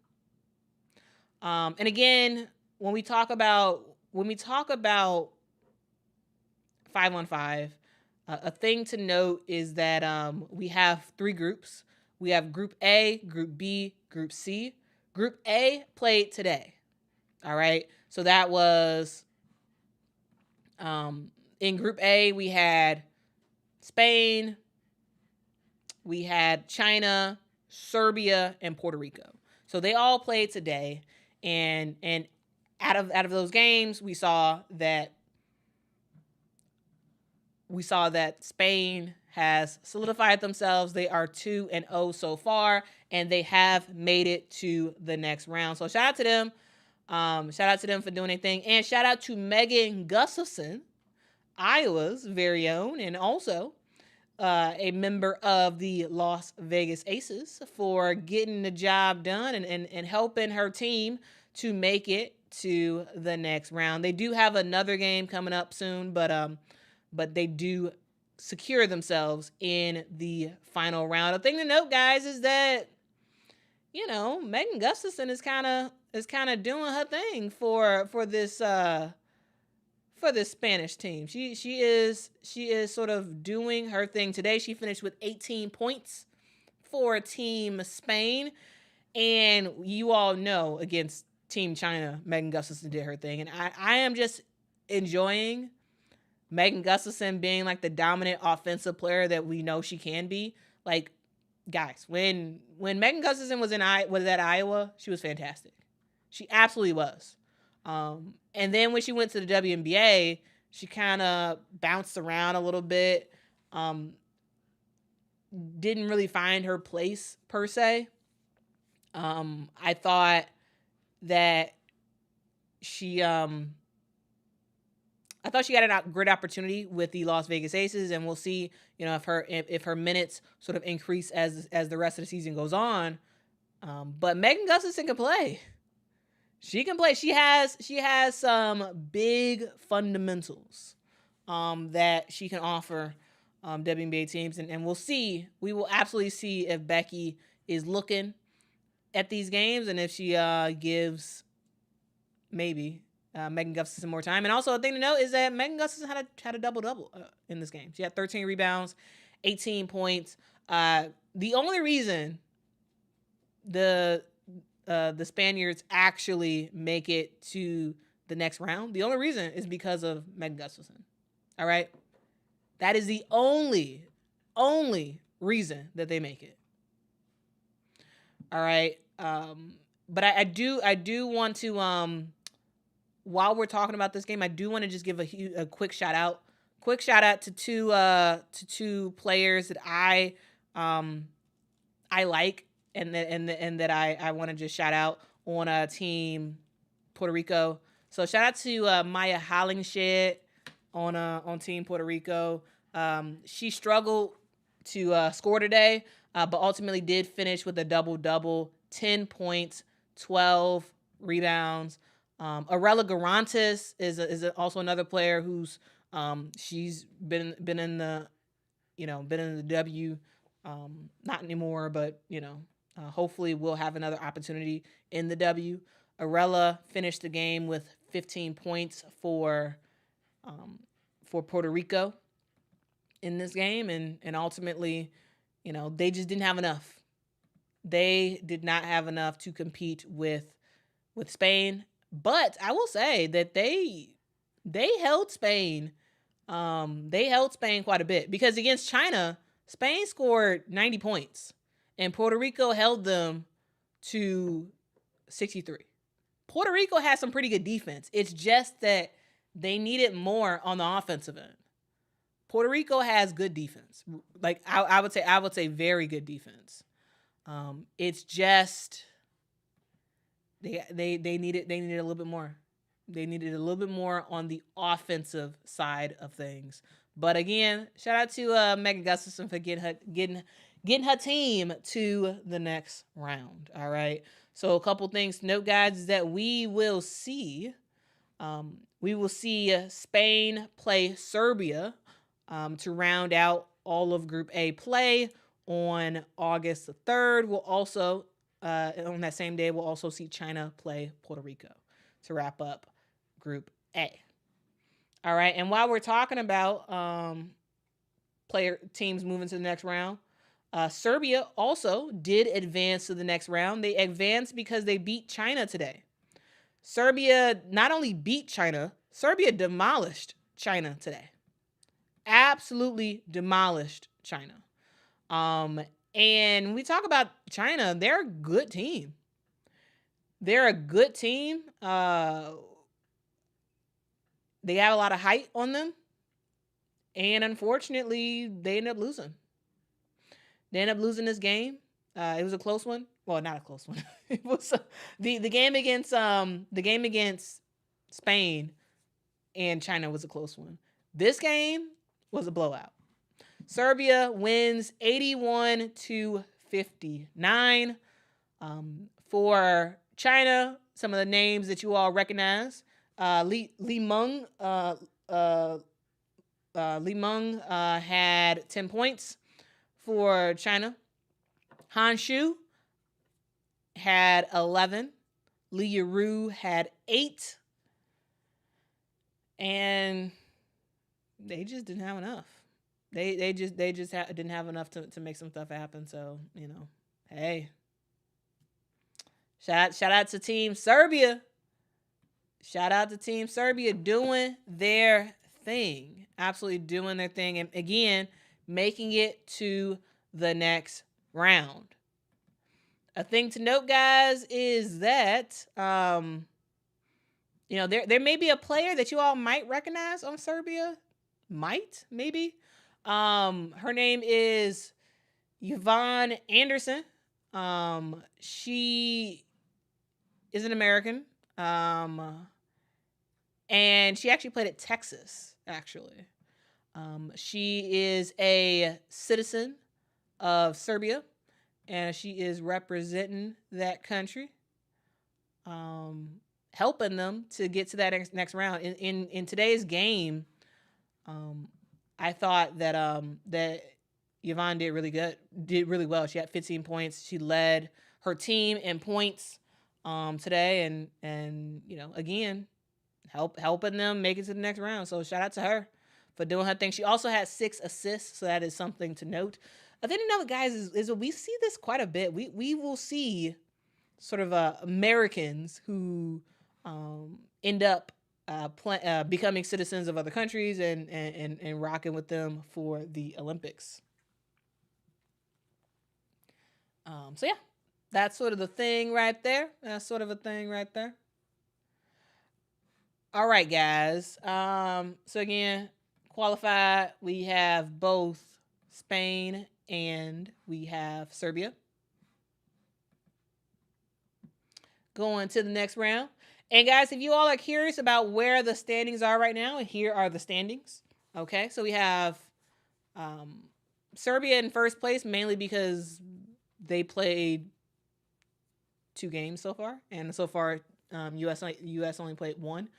And again, when we talk about 5-on-5, a thing to note is that we have three groups. We have Group A, Group B, Group C. Group A played today. All right. So that was in Group A, we had Spain, we had China, Serbia, and Puerto Rico. So they all played today. And out of those games, we saw that Spain has solidified themselves. They are 2-0 so far, and they have made it to the next round. So shout out to them. Shout out to them for doing their thing. And shout out to Megan Gustafson, Iowa's very own, and also a member of the Las Vegas Aces, for getting the job done and helping her team to make it to the next round. They do have another game coming up soon, but they do secure themselves in the final round. A thing to note, guys, is that Megan Gustafson is kind of doing her thing for this Spanish team. She is sort of doing her thing today. She finished with 18 points for Team Spain, and you all know against Team China, Megan Gustafson did her thing, and I am just enjoying Megan Gustafson being like the dominant offensive player that we know she can be. Like, guys, when Megan Gustafson was at Iowa, she was fantastic. She absolutely was. And then when she went to the WNBA, she kind of bounced around a little bit. Didn't really find her place per se. I thought that she got a great opportunity with the Las Vegas Aces, and we'll see, if her minutes sort of increase as the rest of the season goes on. But Megan Gustafson can play. She can play. She has some big fundamentals that she can offer WNBA teams, and we'll see. We will absolutely see if Becky is looking at these games and if she gives maybe Megan Gustafson more time. And also a thing to note is that Megan Gustafson had a double-double in this game. She had 13 rebounds, 18 points. The only reason the Spaniards actually make it to the next round, the only reason is because of Megan Gustafson. All right? That is the only reason that they make it. All right? But I do want to, while we're talking about this game, I do want to just give a quick shout out. Quick shout out to two players that I like and that I want to just shout out on Team Puerto Rico. So shout out to Maya Hollingshed on Team Puerto Rico. She struggled to score today, but ultimately did finish with a double-double, 10 points, 12 rebounds. Arella Garantis is also another player who's she's been in the W, not anymore, but hopefully we'll have another opportunity in the W. Arella finished the game with 15 points for Puerto Rico in this game, and ultimately, they just didn't have enough. They did not have enough to compete with Spain. But I will say that they held Spain. They held Spain quite a bit, because against China, Spain scored 90 points and Puerto Rico held them to 63. Puerto Rico has some pretty good defense. It's just that they needed more on the offensive end. Puerto Rico has good defense. Like I would say very good defense. It's just they needed a little bit more. They needed a little bit more on the offensive side of things. But again, shout out to Megan Gustafson for getting her team to the next round. All right. So a couple things to note, guys, is that we will see Spain play Serbia to round out all of Group A play on August the 3rd. We'll also on that same day, we'll also see China play Puerto Rico to wrap up Group A. All right, and while we're talking about teams moving to the next round, Serbia also did advance to the next round. They advanced because they beat China today. Serbia not only beat China, Serbia demolished China today. Absolutely demolished China. And we talk about China, they're a good team. They're a good team. They have a lot of height on them. And unfortunately, they end up losing. They end up losing this game. It was a close one. Well, not a close one. It was the game against Spain and China was a close one. This game was a blowout. Serbia wins 81-59. For China, some of the names that you all recognize: Li Meng, Li Meng had 10 points for China. Han Shu had 11. Li Yaru had 8. And they just didn't have enough. They just didn't have enough to make some stuff happen. So, hey. Shout out to Team Serbia. Shout out to Team Serbia doing their thing. Absolutely doing their thing. And again, making it to the next round. A thing to note, guys, is that there may be a player that you all might recognize on Serbia. Maybe. Her name is Yvonne Anderson. She is an American. And she actually played at Texas, actually. She is a citizen of Serbia, and she is representing that country, helping them to get to that next round. In today's game, I thought that that Yvonne did really well. She had 15 points. She led her team in points today, and again, helping them make it to the next round. So shout out to her for doing her thing. She also had 6 assists, so that is something to note. I think another, guys, is we see this quite a bit. We will see sort of Americans who end up becoming citizens of other countries and rocking with them for the Olympics. So yeah, that's sort of the thing right there. All right, guys. So again, qualified, we have both Spain and we have Serbia. Going to the next round. And guys, if you all are curious about where the standings are right now, here are the standings. Okay, so we have Serbia in first place, mainly because they played 2 games so far. And so far, US only played 1.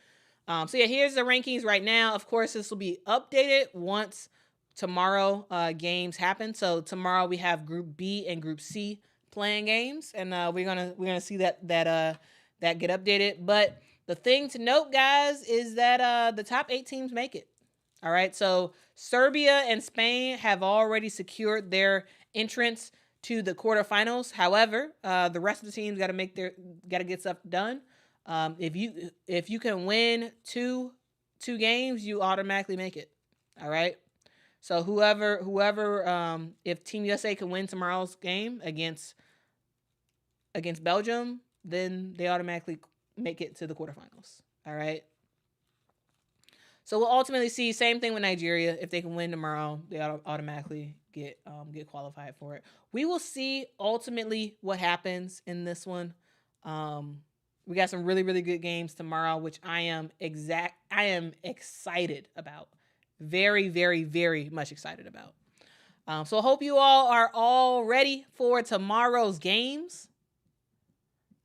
So yeah, here's the rankings right now. Of course, this will be updated once tomorrow games happen. So tomorrow we have Group B and Group C playing games, and we're gonna see that get updated. But the thing to note, guys, is that the top 8 teams make it. All right. So Serbia and Spain have already secured their entrance to the quarterfinals. However, the rest of the teams got to get stuff done. If you can win two games, you automatically make it. All right. So whoever, if Team USA can win tomorrow's game against Belgium, then they automatically make it to the quarterfinals. All right. So we'll ultimately see same thing with Nigeria. If they can win tomorrow, they automatically get qualified for it. We will see ultimately what happens in this one. We got some really, really good games tomorrow, which I am excited about. Very, very, very much excited about. So I hope you all are all ready for tomorrow's games.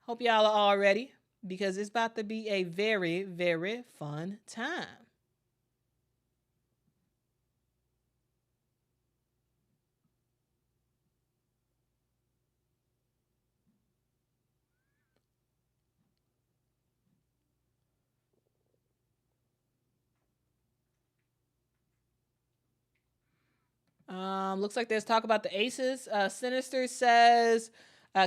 Hope y'all are all ready, because it's about to be a very, very fun time. Looks like there's talk about the Aces. Sinister says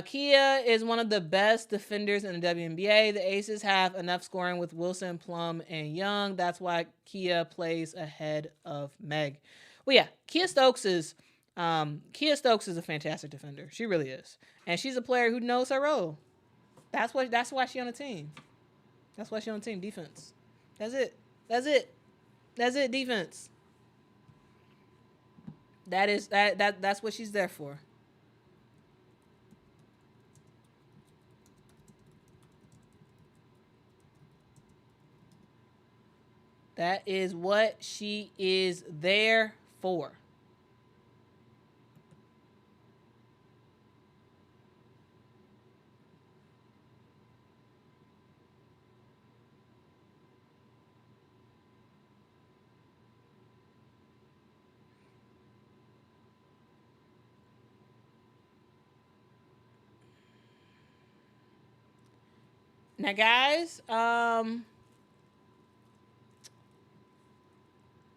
Kia is one of the best defenders in the WNBA. The Aces have enough scoring with Wilson, Plum, and Young. That's why Kia plays ahead of Meg. Well, yeah, Kia Stokes is a fantastic defender. She really is, and she's a player who knows her role. That's why she's on the team. That's why she's on the team. Defense. That's it. Defense. That's what she's there for. That is what she is there for. Now, guys,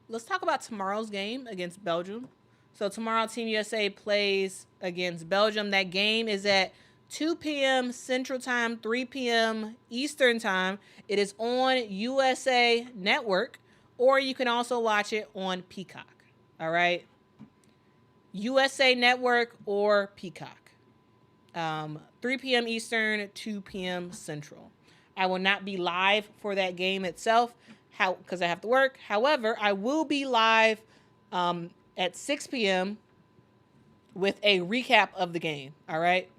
let's talk about tomorrow's game against Belgium. So tomorrow, Team USA plays against Belgium. That game is at 2 p.m. Central Time, 3 p.m. Eastern Time. It is on USA Network, or you can also watch it on Peacock. All right? USA Network or Peacock. 3 p.m. Eastern, 2 p.m. Central. I will not be live for that game itself because I have to work. However, I will be live at 6 p.m. with a recap of the game. All right?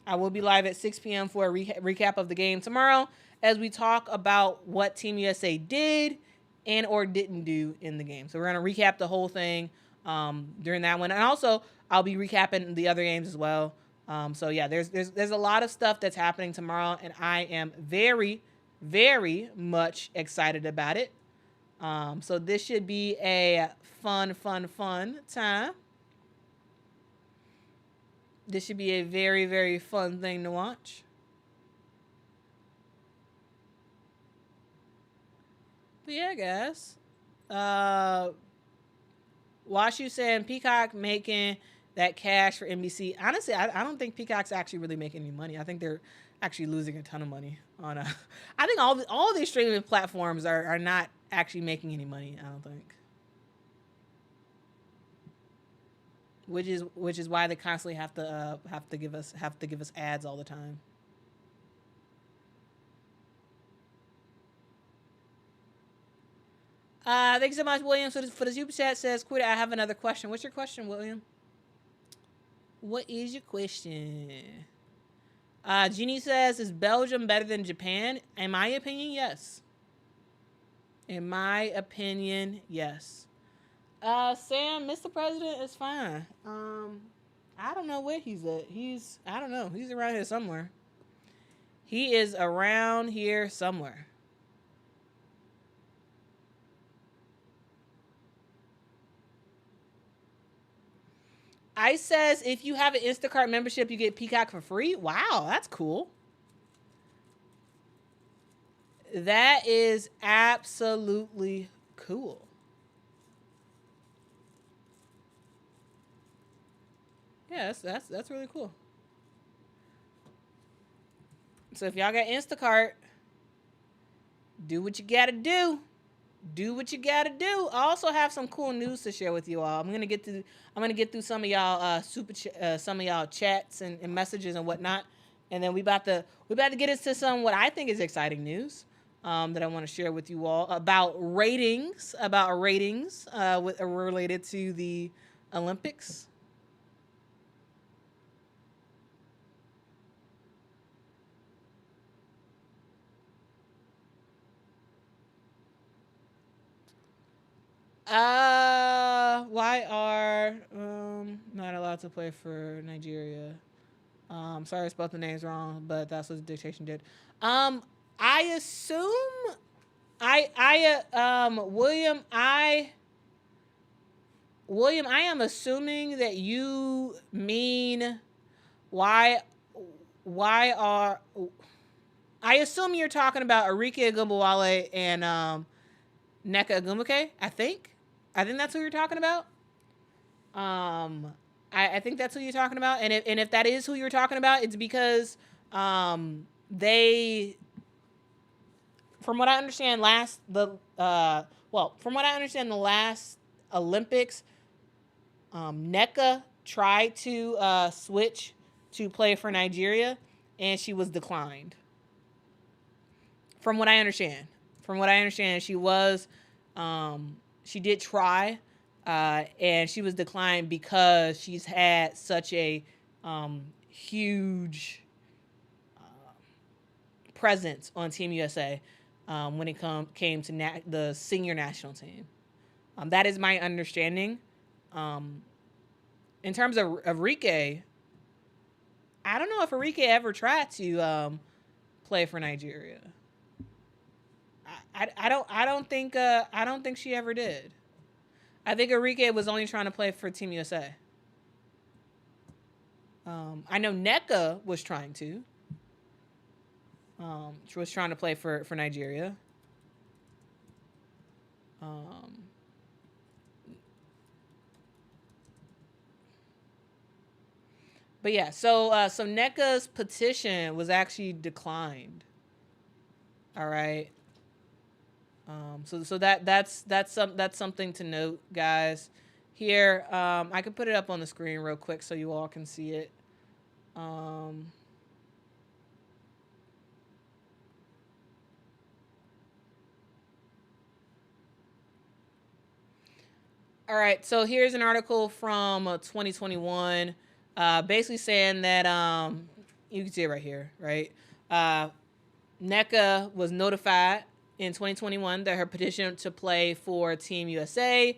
I will be live at 6 p.m. for a recap of the game tomorrow as we talk about what Team USA did and or didn't do in the game. So we're going to recap the whole thing during that one. And also, I'll be recapping the other games as well. So yeah, there's a lot of stuff that's happening tomorrow, and I am very, very much excited about it. So this should be a fun time. This should be a very, very fun thing to watch. But yeah, guys. Washu saying Peacock making that cash for NBC. Honestly, I don't think Peacock's actually really making any money. I think they're actually losing a ton of money on I think all these streaming platforms are not actually making any money, I don't think. Which is why they constantly have to give us ads all the time. Thanks so much, William, for the super chat. Says, Quita, I have another question. What's your question, William? What is your question? Jeannie says, is Belgium better than Japan? In my opinion, yes. In my opinion, yes. Sam, Mr. President is fine. I don't know where he's at. I don't know. He's around here somewhere. He is around here somewhere. Ice says, if you have an Instacart membership, you get Peacock for free. Wow, that's cool. That is absolutely cool. Yeah, that's really cool. So if y'all got Instacart, do what you gotta do. Do what you gotta do. I also have some cool news to share with you all. I'm gonna get through some of y'all some of y'all chats and messages and whatnot, and then we about to get into some what I think is exciting news that I want to share with you all about ratings related to the Olympics. Why are not allowed to play for Nigeria? Sorry I spelled the names wrong, but that's what the dictation did. I assume William, I am assuming that you mean why are I assume you're talking about Arike Agumbawale and Nneka Ogwumike, I think that's who you're talking about. I think that's who you're talking about, and if that is who you're talking about, it's because they, from what I understand, the last Olympics, Nneka tried to switch to play for Nigeria, and she was declined. From what I understand, she did try, and she was declined because she's had such a huge presence on Team USA when it came to the senior national team. That is my understanding. In terms of Arike, I don't know if Arike ever tried to play for Nigeria. I don't think she ever did. I think Arike was only trying to play for Team USA. I know Nneka was trying to. She was trying to play for Nigeria. But yeah, so NECA's petition was actually declined. All right. So that's something to note, guys. Here, I can put it up on the screen real quick so you all can see it. All right, so here's an article from 2021, basically saying that you can see it right here, right? NECA was notified in 2021 that her petition to play for Team USA,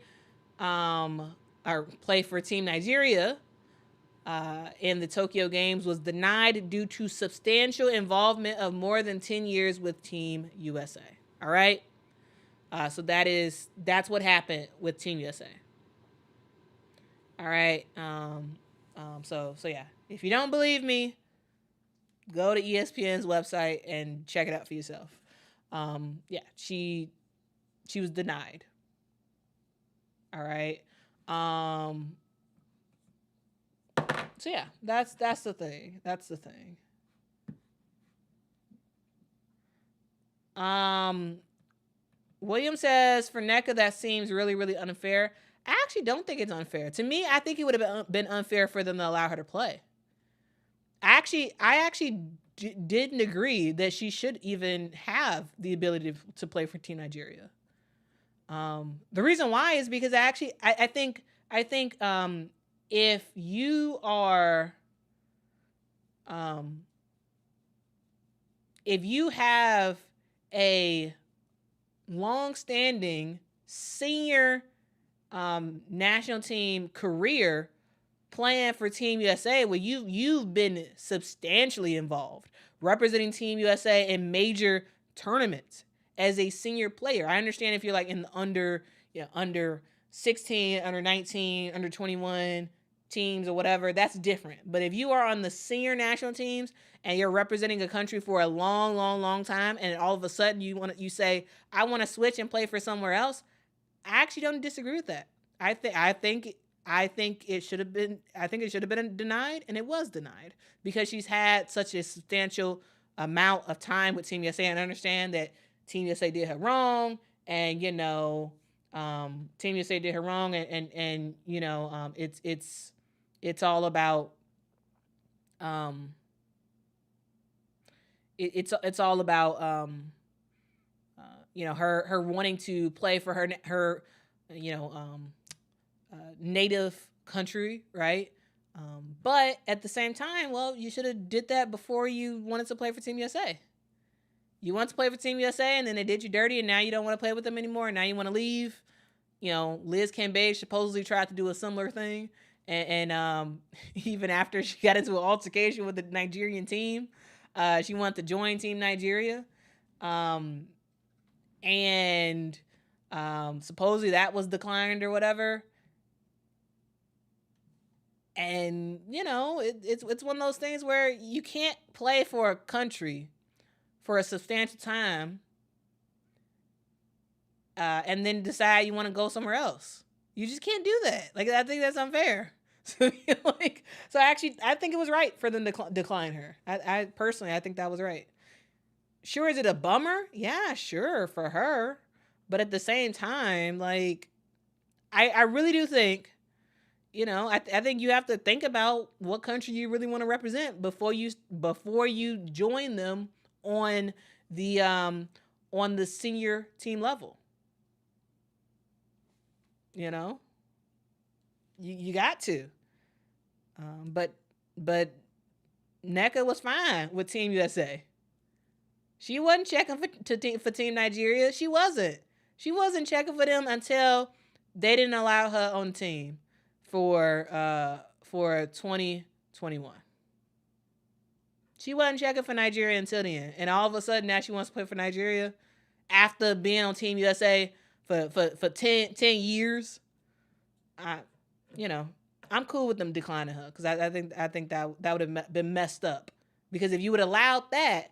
or play for Team Nigeria, in the Tokyo Games was denied due to substantial involvement of more than 10 years with Team USA. All right, so that's what happened with Team USA. All right. So yeah, if you don't believe me, go to ESPN's website and check it out for yourself. Yeah, she was denied. All right. So yeah, that's the thing. That's the thing. William says for NECA that seems really, really unfair. I actually don't think it's unfair. To me, I think it would have been unfair for them to allow her to play. I actually didn't agree that she should even have the ability to play for Team Nigeria. The reason why is because I think if you are if you have a long-standing senior national team career playing for Team USA, where you've been substantially involved representing Team USA in major tournaments as a senior player. I understand if you're like in the under 16, under 19, under 21 teams or whatever, that's different. But if you are on the senior national teams and you're representing a country for a long, long, long time, and all of a sudden you say, I want to switch and play for somewhere else, I actually don't disagree with that. I think it should have been denied, and it was denied because she's had such a substantial amount of time with Team USA, and I understand that Team USA did her wrong, and Team USA did her wrong, and it's all about it's all about her wanting to play for her native country, right? But at the same time, well, you should have did that before you wanted to play for Team USA. You want to play for Team USA, and then they did you dirty, and now you don't want to play with them anymore, and now you want to leave. Liz Cambage supposedly tried to do a similar thing, and even after she got into an altercation with the Nigerian team, she wanted to join Team Nigeria, and supposedly that was declined or whatever. And it's one of those things where you can't play for a country for a substantial time and then decide you want to go somewhere else. You just can't do that. Like, I think that's unfair. So actually, I think it was right for them to decline her. I personally, I think that was right. Sure, is it a bummer? Yeah, sure, for her. But at the same time, like, I really do think, I think you have to think about what country you really want to represent before you join them on the senior team level. You got to. But NECA was fine with Team USA. She wasn't checking for Team Nigeria. She wasn't checking for them until they didn't allow her on the team for 2021. She wasn't checking for Nigeria until then, and all of a sudden now she wants to play for Nigeria after being on Team USA for 10 years. I'm cool with them declining her because I think that would have been messed up, because if you would have allowed that,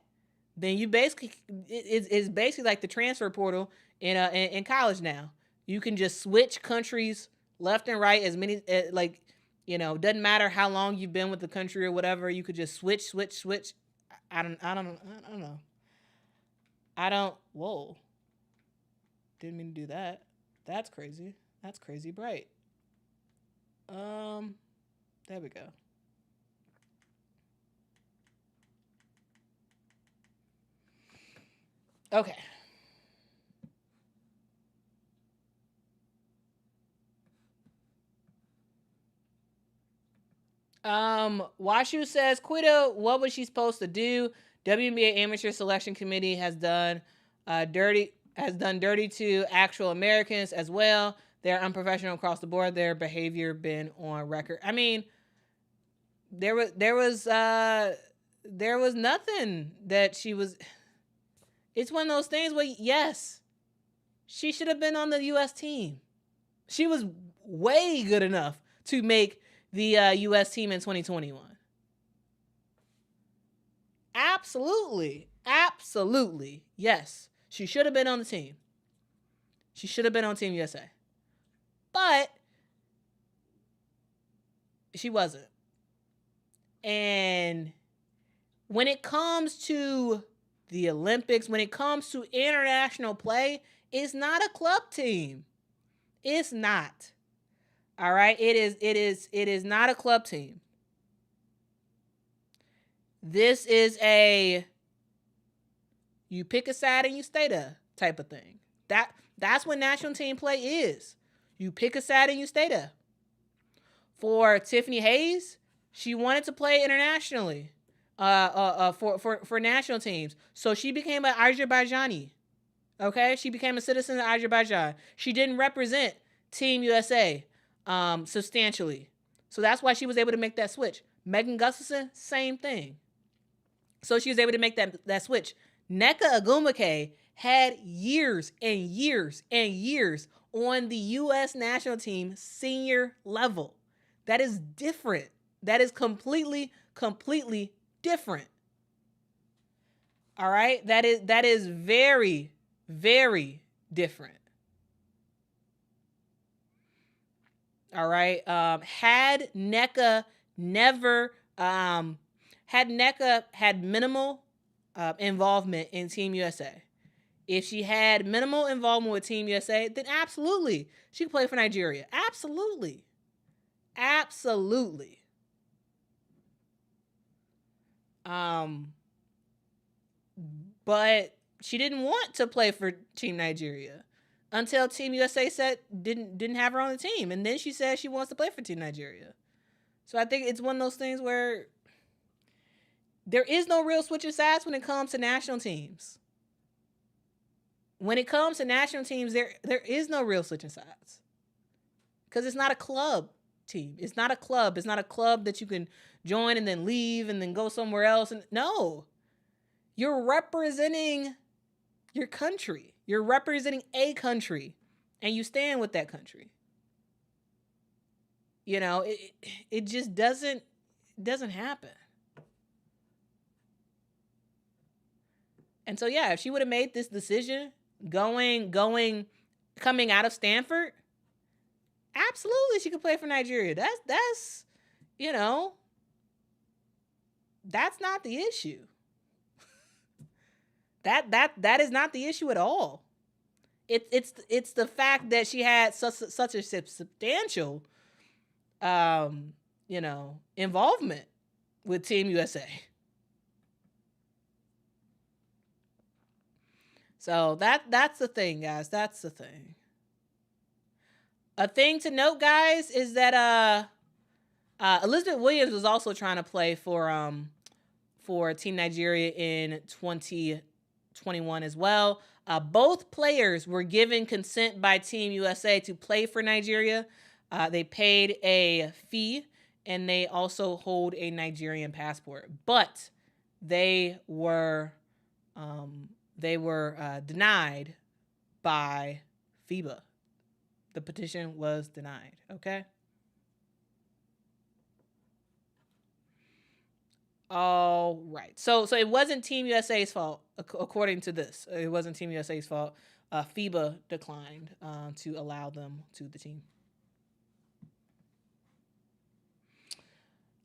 then you basically it's basically like the transfer portal in college now. You can just switch countries left and right as many like, doesn't matter how long you've been with the country or whatever. You could just switch. I don't know. Whoa, didn't mean to do that. That's crazy. That's crazy bright. There we go. Okay. Washu says, Quita, what was she supposed to do? WNBA Amateur Selection Committee has done dirty to actual Americans as well. They're unprofessional across the board. Their behavior been on record. I mean, there was nothing that she was. It's one of those things where, yes, she should have been on the U.S. team. She was way good enough to make the U.S. team in 2021. Absolutely. Yes. She should have been on the team. She should have been on Team USA. But she wasn't. And when it comes to the Olympics, when it comes to international play, it's not a club team. It's not. All right? It is not a club team. This is you pick a side and you stay there type of thing. That's what national team play is. You pick a side and you stay there. For Tiffany Hayes, she wanted to play internationally for national teams. So she became an Azerbaijani. Okay? She became a citizen of Azerbaijan. She didn't represent Team USA substantially. So that's why she was able to make that switch. Megan Gustafson, same thing. So she was able to make that switch. Nneka Ogwumike had years and years and years on the U.S. national team senior level. That is different. That is completely different. All right? That is very, very different. All right? Had Nneka had minimal involvement in Team USA, if she had minimal involvement with Team USA, then absolutely she could play for Nigeria. Absolutely. But she didn't want to play for Team Nigeria until Team USA said didn't have her on the team, and then she said she wants to play for Team Nigeria. So I think it's one of those things where there is no real switch of sides when it comes to national teams. When it comes to national teams, there is no real switch of sides. Because it's not a club team. It's not a club. It's not a club that you can join and then leave and then go somewhere else. No. You're representing your country. You're representing a country. And you stand with that country. It just doesn't happen. And so, yeah, if she would have made this decision coming out of Stanford, absolutely she could play for Nigeria. That's that's not the issue. That is not the issue at all. It's the fact that she had such a substantial involvement with Team USA. So that's the thing, guys. That's the thing. A thing to note, guys, is that Elizabeth Williams was also trying to play for Team Nigeria in 2021 as well. Both players were given consent by Team USA to play for Nigeria. They paid a fee, and they also hold a Nigerian passport. But they were denied by FIBA. The petition was denied. Okay. All right. So it wasn't Team USA's fault. according to this, it wasn't Team USA's fault. FIBA declined to allow them to the team.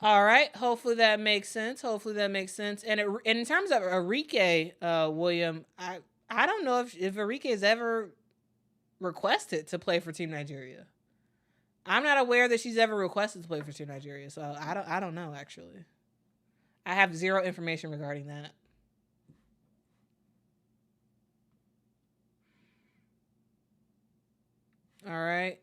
All right. Hopefully that makes sense. And in terms of Enrique William, I don't know if Enrique has ever requested to play for Team Nigeria. I'm not aware that she's ever requested to play for Team Nigeria, so I don't know actually. I have zero information regarding that. All right.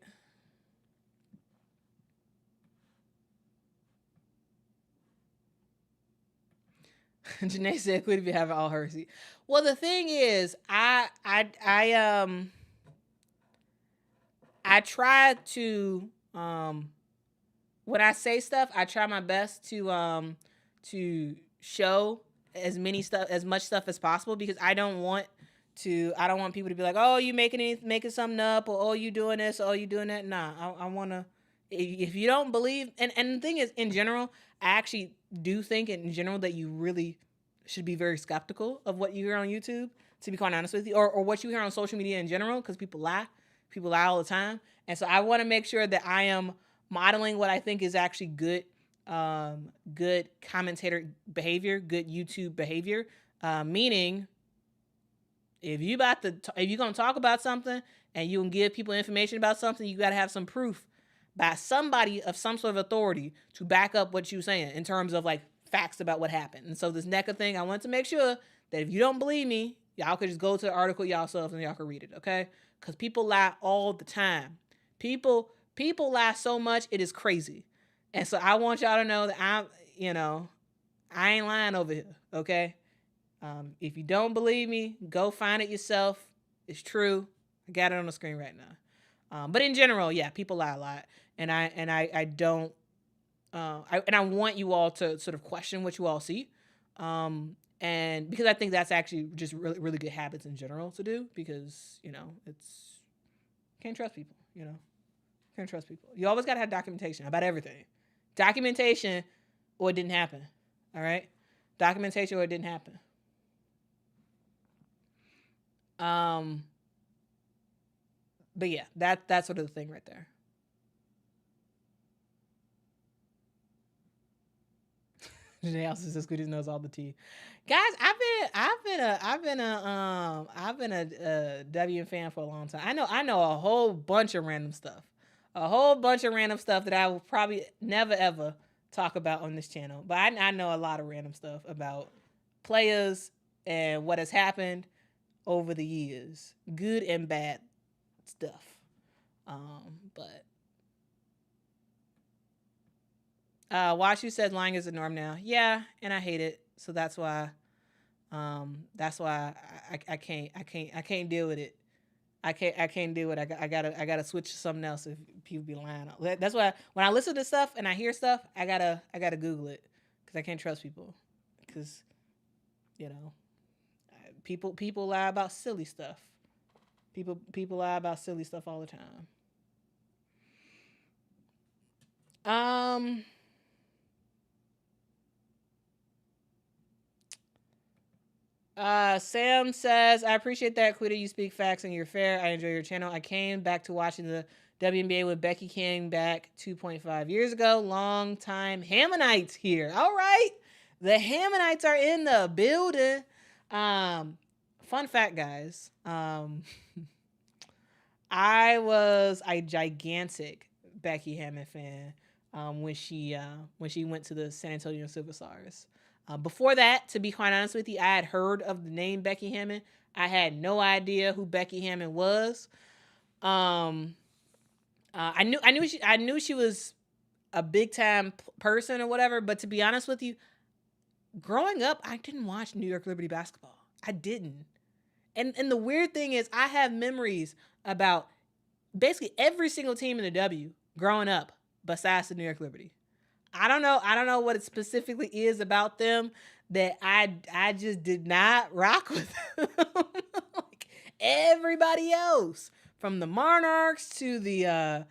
Janae said Quita be having all her seat. Well, the thing is, I try to when I say stuff, I try my best to show as much stuff as possible, because I don't want people to be like, oh, you making something up, or oh, you doing this, or oh, you doing that. Nah, I want to. If you don't believe, and the thing is, in general, I actually do think in general that you really should be very skeptical of what you hear on YouTube, to be quite honest with you, or what you hear on social media in general, because people lie all the time. And so I want to make sure that I am modeling what I think is actually good commentator behavior, good YouTube behavior, meaning if you're going to talk about something and you can give people information about something, you got to have some proof by somebody of some sort of authority to back up what you're saying in terms of like facts about what happened. And so this NECA thing, I want to make sure that if you don't believe me, y'all could just go to the article yourself and y'all can read it, okay? Because people lie all the time. People lie so much, it is crazy. And so I want y'all to know that I ain't lying over here, okay? If you don't believe me, go find it yourself. It's true. I got it on the screen right now. But in general, yeah, people lie a lot, and I don't. I want you all to sort of question what you all see, and because I think that's actually just really really good habits in general to do, because it's can't trust people. Can't trust people. You always gotta have documentation about everything. Documentation, or it didn't happen. All right, documentation, or it didn't happen. But yeah, that's sort of the thing right there. Janae also says Scooty knows all the tea. Guys, I've been a WN fan for a long time. I know a whole bunch of random stuff. A whole bunch of random stuff that I will probably never ever talk about on this channel. But I know a lot of random stuff about players and what has happened over the years. Good and bad stuff. But Washu said lying is the norm now. Yeah, and I hate it. So that's why I can't deal with it. I can't do it. I gotta switch to something else if people be lying. That's why when I listen to stuff and I hear stuff, I gotta Google it, because I can't trust people, because people lie about silly stuff. People lie about silly stuff all the time. Sam says, I appreciate that, Quita. You speak facts and you're fair. I enjoy your channel. I came back to watching the WNBA when Becky came back 2.5 years ago. Long time Hammonites here. All right. The Hammonites are in the building. Fun fact, guys. I was a gigantic Becky Hammon fan when she went to the San Antonio Superstars. Before that, to be quite honest with you, I had heard of the name Becky Hammon. I had no idea who Becky Hammon was. I knew she was a big time person or whatever. But to be honest with you, growing up, I didn't watch New York Liberty basketball. I didn't. And the weird thing is, I have memories about basically every single team in the W growing up, besides the New York Liberty. I don't know what it specifically is about them that I just did not rock with them. Like everybody else, from the Monarchs to the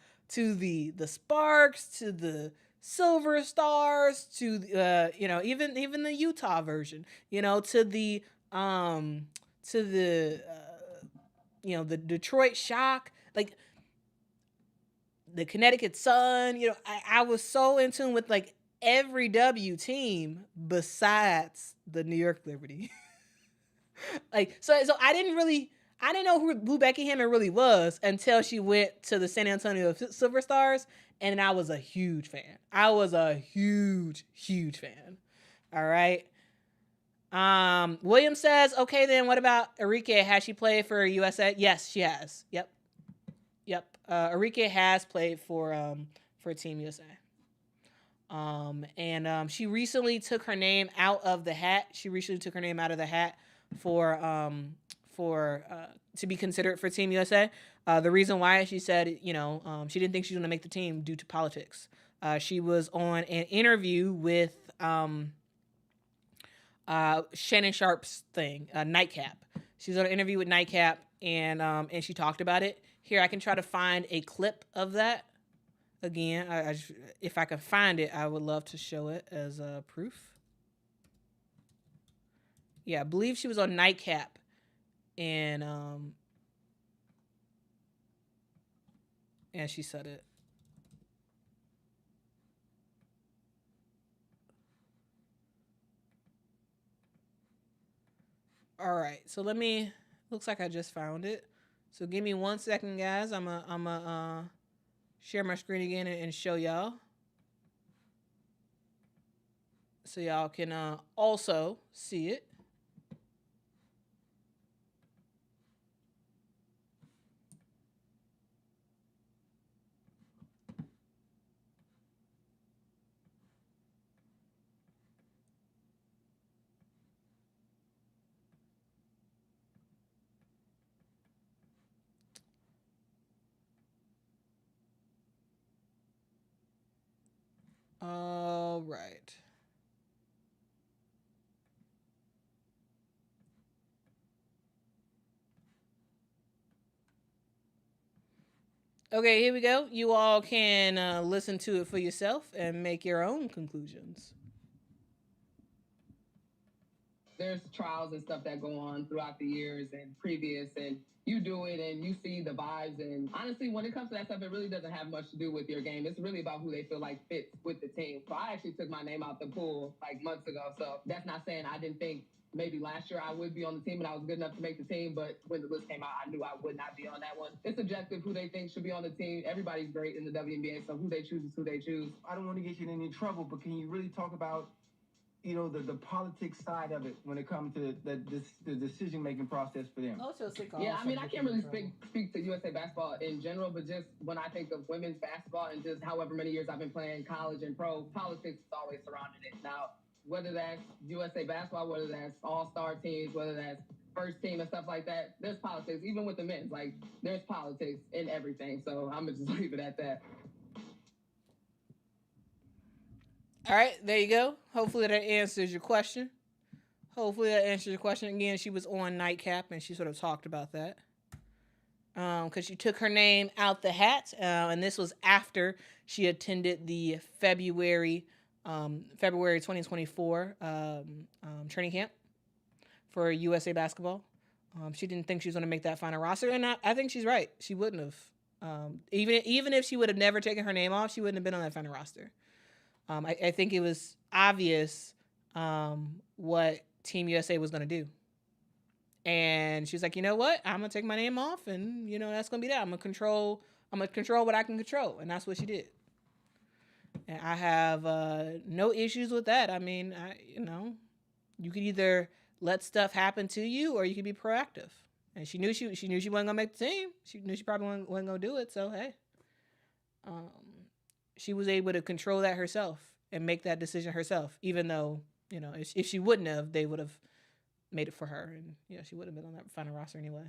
Sparks to the Silver Stars to even the Utah version, to the to the the Detroit Shock, like the Connecticut Sun. I was so in tune with like every W team besides the New York Liberty. Like so I didn't know who Becky Hammon really was until she went to the San Antonio Silver Stars, and I was a huge fan. I was a huge fan. All right. William says, okay, then what about Arike? Has she played for USA? Yes, she has. Yep. Arike has played for Team USA. And she recently took her name out of the hat. For to be considered for Team USA. The reason why, she said, she didn't think she was going to make the team due to politics. She was on an interview with Shannon Sharp's thing, Nightcap. She was on an interview with Nightcap, and she talked about it. Here, I can try to find a clip of that. Again, if I could find it, I would love to show it as proof. Yeah, I believe she was on Nightcap, and she said it. All right, so looks like I just found it. So give me 1 second, guys. I'm a share my screen again and show y'all, so y'all can also see it. All right. Okay, here we go. You all can listen to it for yourself and make your own conclusions. There's trials and stuff that go on throughout the years and previous, and you do it and you see the vibes. And honestly, when it comes to that stuff, it really doesn't have much to do with your game. It's really about who they feel like fits with the team. So I actually took my name out the pool like months ago. So that's not saying I didn't think maybe last year I would be on the team and I was good enough to make the team, but when the list came out, I knew I would not be on that one. It's subjective who they think should be on the team. Everybody's great in the WNBA, so who they choose is who they choose. I don't want to get you in any trouble, but can you really talk about the politics side of it when it comes to the decision-making process for them? Yeah, I mean, I can't really speak to USA basketball in general, but just when I think of women's basketball and just however many years I've been playing college and pro, politics is always surrounding it. Now, whether that's USA basketball, whether that's all-star teams, whether that's first team and stuff like that, there's politics. Even with the men's, like, there's politics in everything. So I'm going to just leave it at that. All right, there you go. Hopefully that answers your question. Again, she was on Nightcap, and she sort of talked about that. Because she took her name out the hat, and this was after she attended the February 2024 training camp for USA basketball. She didn't think she was going to make that final roster, and I think she's right. She wouldn't have. Even if she would have never taken her name off, she wouldn't have been on that final roster. I think it was obvious what Team USA was going to do. And she's like, you know what? I'm going to take my name off, and, that's going to be that. I'm going to control what I can control, and that's what she did. And I have no issues with that. I mean, you could either let stuff happen to you, or you could be proactive. And she knew she wasn't going to make the team. She knew she probably wasn't going to do it, so hey. She was able to control that herself and make that decision herself, even though, if she wouldn't have, they would have made it for her. And, she would have been on that final roster anyway.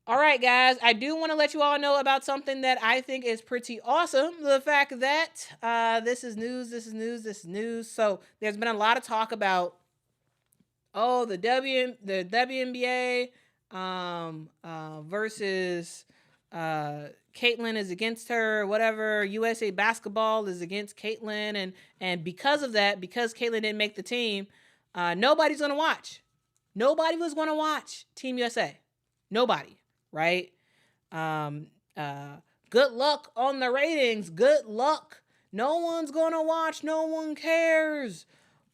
All right, guys, I do want to let you all know about something that I think is pretty awesome. The fact that this is news. So there's been a lot of talk about, the WNBA versus Caitlyn is against her, whatever. USA basketball is against Caitlyn, and because of that, because Caitlyn didn't make the team, nobody's gonna watch. Nobody was going to watch Team USA. Nobody, right? Good luck on the ratings. Good luck. No one's going to watch. No one cares.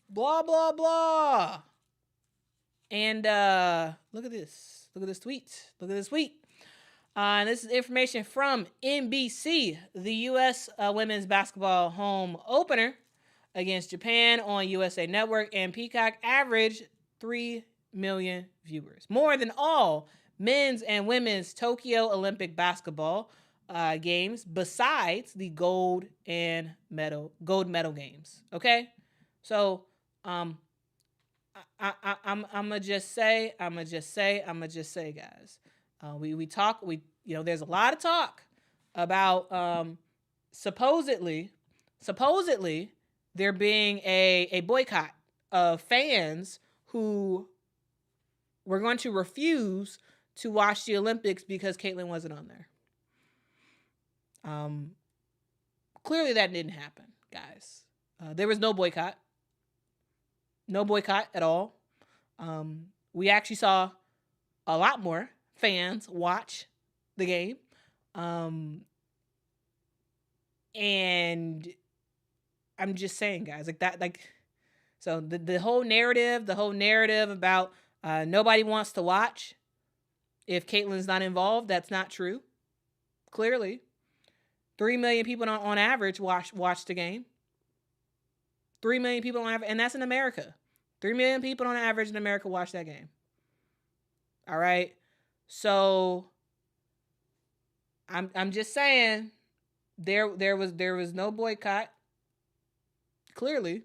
Blah, blah, blah. And look at this. Look at this tweet. Look at this tweet. And this is information from NBC. The U.S. Women's Basketball home opener against Japan on USA Network and Peacock averaged 3 million viewers. More than all men's and women's Tokyo Olympic basketball games besides the gold medal games. Okay? So, I'm gonna just say, guys. There's a lot of talk about supposedly there being a boycott of fans who were going to refuse to watch the Olympics because Caitlyn wasn't on there. Clearly that didn't happen, guys. There was no boycott. No boycott at all. We actually saw a lot more fans watch the game. And I'm just saying, guys, so the whole narrative about nobody wants to watch if Caitlyn's not involved, that's not true. Clearly. 3 million people on average watch the game. 3 million people on average, and that's in America. 3 million people on average in America watch that game. All right. So I'm just saying there was no boycott. Clearly.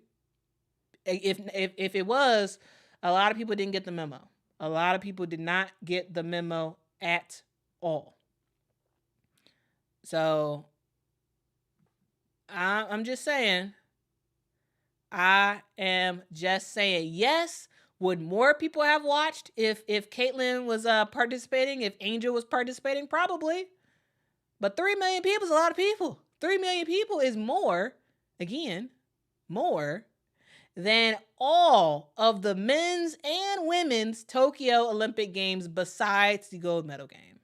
If it was, a lot of people didn't get the memo. A lot of people did not get the memo at all. So I'm just saying. I am just saying, yes. Would more people have watched if Caitlyn was participating, if Angel was participating? Probably. But 3 million people is a lot of people. 3 million people is more than all of the men's and women's Tokyo Olympic Games besides the gold medal game.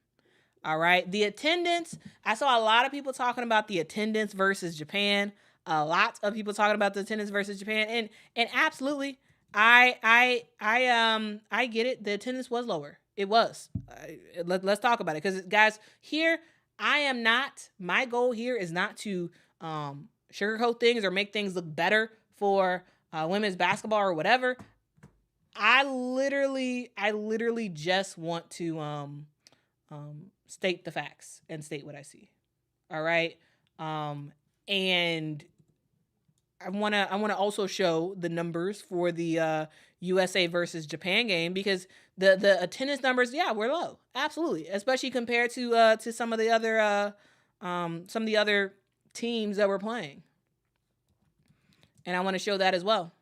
All right. The attendance, I saw a lot of people talking about the attendance versus Japan. A lot of people talking about the attendance versus Japan. And absolutely, I get it. The attendance was lower. It was. Let's talk about it. Because, guys, here, my goal here is not to sugarcoat things or make things look better for women's basketball or whatever. I literally just want to state the facts and state what I see. All right. And I want to also show the numbers for the USA versus Japan game, because the attendance numbers, were low. Absolutely. Especially compared to some of the other teams that were playing. And I want to show that as well.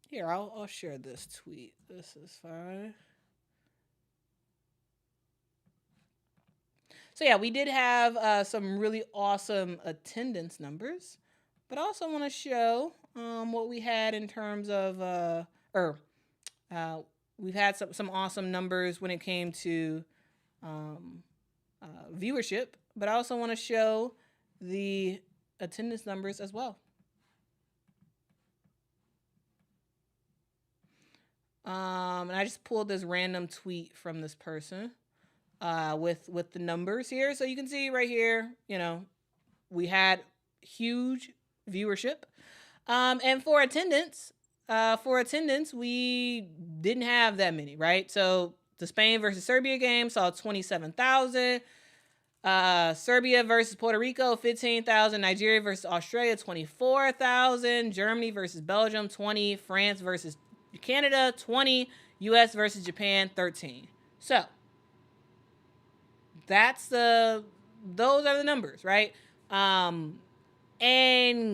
Here, I'll share this tweet. This is fine. So we did have some really awesome attendance numbers, but I also want to show what we had in terms of we've had some awesome numbers when it came to viewership, but I also want to show the attendance numbers as well. And I just pulled this random tweet from this person with the numbers here. So you can see right here, we had huge viewership. And for attendance, for attendance, we didn't have that many, right? So the Spain versus Serbia game saw 27,000. Serbia versus Puerto Rico, 15,000. Nigeria versus Australia, 24,000. Germany versus Belgium, 20. France versus Canada, 20. US versus Japan, 13. So those are the numbers, right? And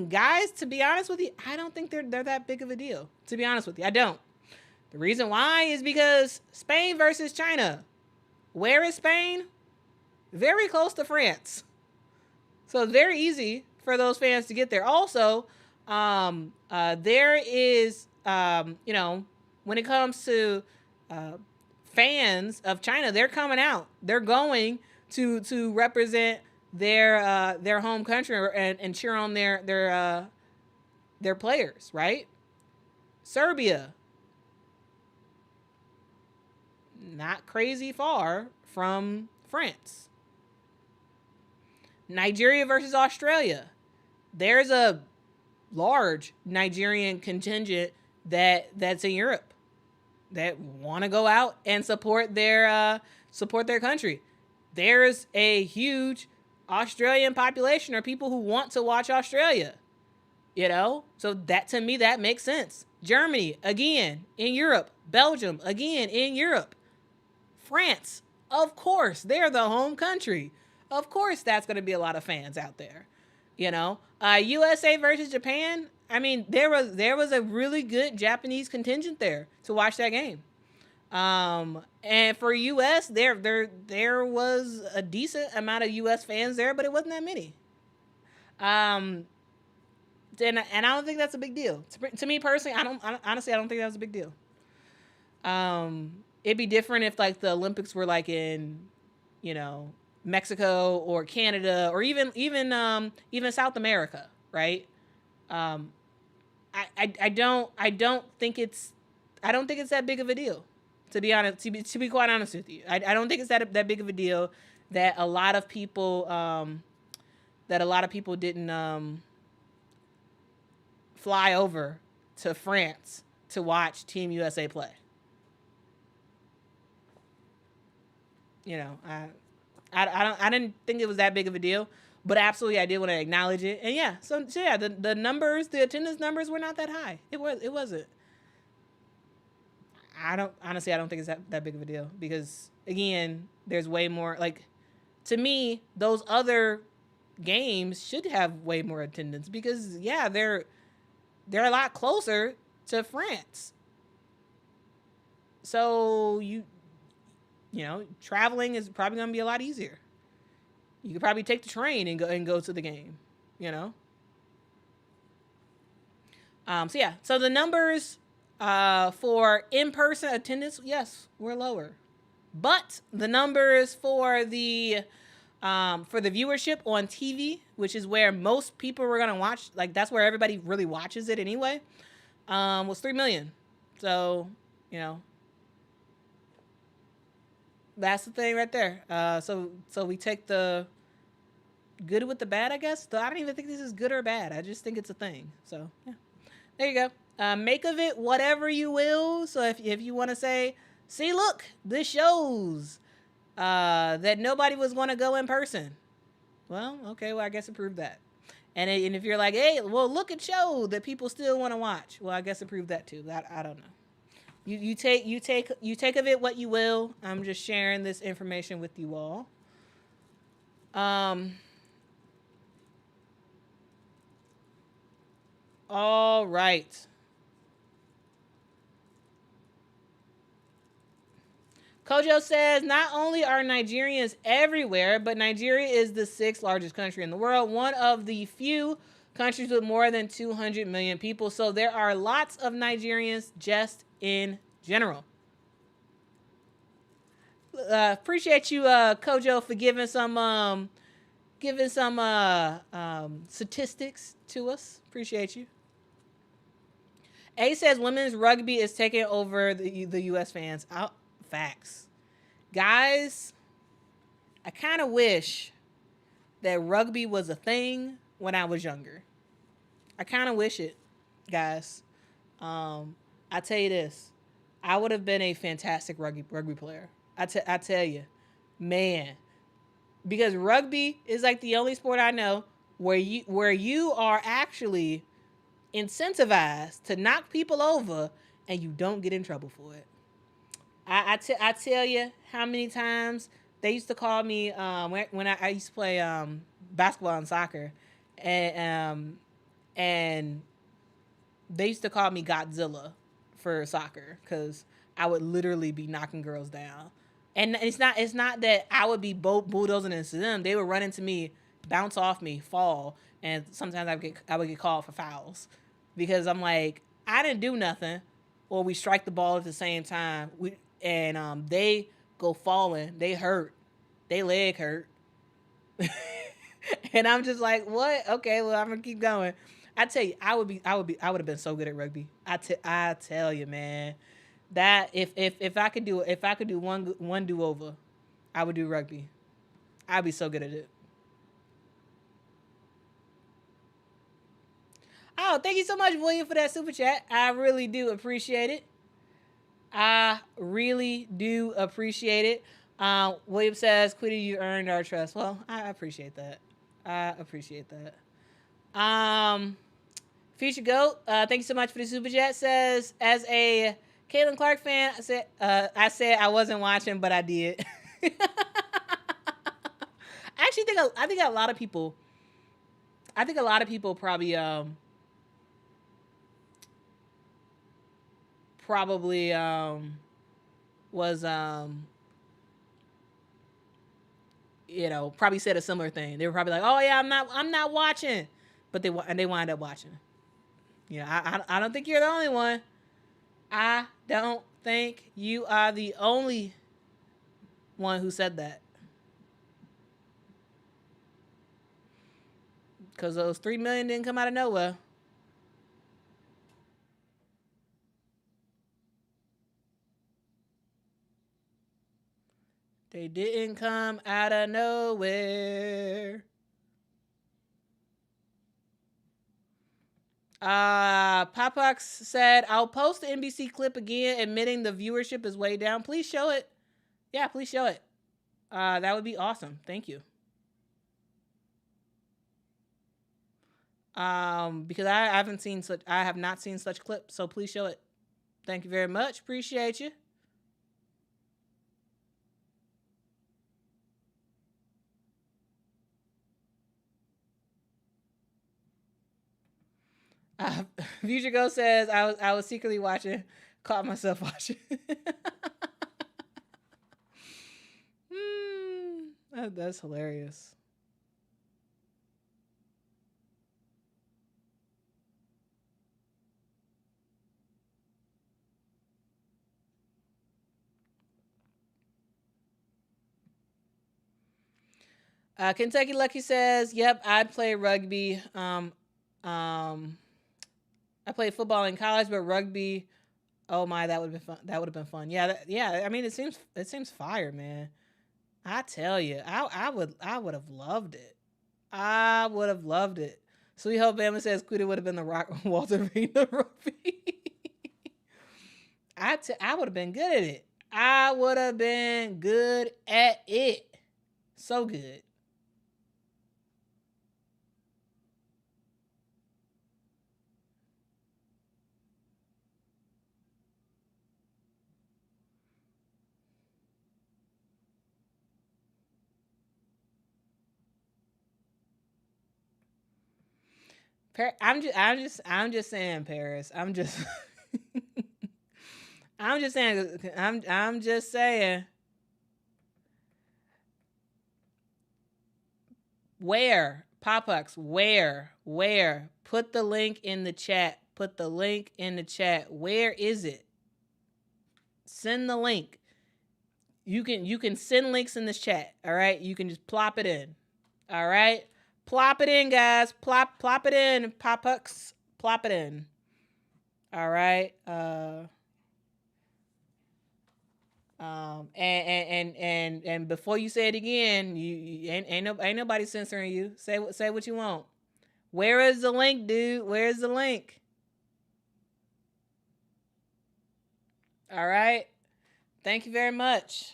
guys, to be honest with you, I don't think they're that big of a deal. To be honest with you, I don't. The reason why is because Spain versus China. Where is Spain? Very close to France. So it's very easy for those fans to get there. Also, there is, when it comes to fans of China, they're coming out. They're going to represent their home country and cheer on their players, right? Serbia, not crazy far from France. Nigeria versus Australia. There's a large Nigerian contingent that's in Europe that want to go out and support their country. There's a huge Australian population or people who want to watch Australia. So that, to me, that makes sense. Germany, again, in Europe. Belgium, again, in Europe. France, of course, they're the home country. Of course, that's going to be a lot of fans out there. USA versus Japan. I mean, there was a really good Japanese contingent there to watch that game. And for US, there was a decent amount of US fans there, but it wasn't that many. And I don't think that's a big deal. To me personally, honestly, I don't think that was a big deal. It'd be different if like the Olympics were like in, Mexico or Canada or even South America, right? I don't think it's that big of a deal. To be honest, to be quite honest with you, I don't think it's that big of a deal that a lot of people didn't fly over to France to watch Team USA play. I didn't think it was that big of a deal, but absolutely I did want to acknowledge it. And yeah, so yeah, the numbers, the attendance numbers were not that high. It wasn't. I don't think it's that big of a deal because again, there's way more, like, to me, those other games should have way more attendance because yeah, they're a lot closer to France. So traveling is probably going to be a lot easier. You could probably take the train and go to the game, So the numbers for in-person attendance, yes, were lower. But the numbers for the viewership on TV, which is where most people were going to watch, like that's where everybody really watches it anyway, was 3 million. So, that's the thing right there. So we take the good with the bad, I guess. I don't even think this is good or bad. I just think it's a thing. So, yeah. There you go. Make of it whatever you will. So if you want to say, see, look, this shows that nobody was going to go in person. Well, okay, well, I guess it proved that. And if you're like, hey, well, look, it showed that people still want to watch. Well, I guess it proved that too. I don't know. You take of it what you will. I'm just sharing this information with you all. All right. Kojo says, not only are Nigerians everywhere, but Nigeria is the 6th largest country in the world, one of the few countries with more than 200 million people. So there are lots of Nigerians just in general. Appreciate you, Kojo, for giving some statistics to us. Appreciate you. A says women's rugby is taking over the U.S. fans. Facts. Guys, I kind of wish that rugby was a thing when I was younger. I kind of wish it, guys. I tell you this, I would have been a fantastic rugby player. I tell you, man, because rugby is like the only sport I know where you are actually incentivized to knock people over and you don't get in trouble for it. I tell you how many times they used to call me when I used to play basketball and soccer, and they used to call me Godzilla for soccer because I would literally be knocking girls down. And it's not that I would be bulldozing into them. They would run into me, bounce off me, fall, and sometimes I would get called for fouls because I'm like, I didn't do nothing, or we strike the ball at the same time. They go falling, they hurt, they leg hurt, and I'm just like, what? Okay, well I'm gonna keep going. I tell you, I would have been so good at rugby. I tell you, man, that if I could do one do over, I would do rugby. I'd be so good at it. Oh, thank you so much, William, for that super chat. I really do appreciate it. I really do appreciate it. William says, "Quita, you earned our trust." Well, I appreciate that. I appreciate that. Future Goat, thank you so much for the super chat. Says, as a Caitlin Clark fan, I said I wasn't watching, but I did. I think a lot of people. I think a lot of people probably was probably said a similar thing. They were probably like, "Oh yeah, I'm not watching," but they wind up watching. I don't think you're the only one. I don't think you are the only one who said that. Because those 3 million didn't come out of nowhere. They didn't come out of nowhere. Popox said, "I'll post the NBC clip again, admitting the viewership is way down. Please show it. Yeah, please show it. That would be awesome. Thank you." Because I have not seen such clips, so please show it. Thank you very much. Appreciate you. Future Go says, I was secretly watching, caught myself watching. That's hilarious. Kentucky Lucky says, "Yep, I play rugby. I played football in college, but rugby. Oh my, that would have been fun. That would have been fun. Yeah. I mean, it seems fire, man. I tell you, I would have loved it. I would have loved it. Sweet Hope Bama says Quita would have been the Rock Walter Reed the rugby. I would have been good at it. I would have been good at it. So good. I'm just saying, Paris. I'm just saying. I'm just saying. Where? Popux, where? Put the link in the chat. Put the link in the chat. Where is it? Send the link. You can send links in this chat. All right. You can just plop it in. All right. Plop it in, guys. Plop it in. Popux, plop it in. All right. And before you say it again, you ain't nobody censoring you. Say what you want. Where is the link, dude? Where's the link? All right. Thank you very much.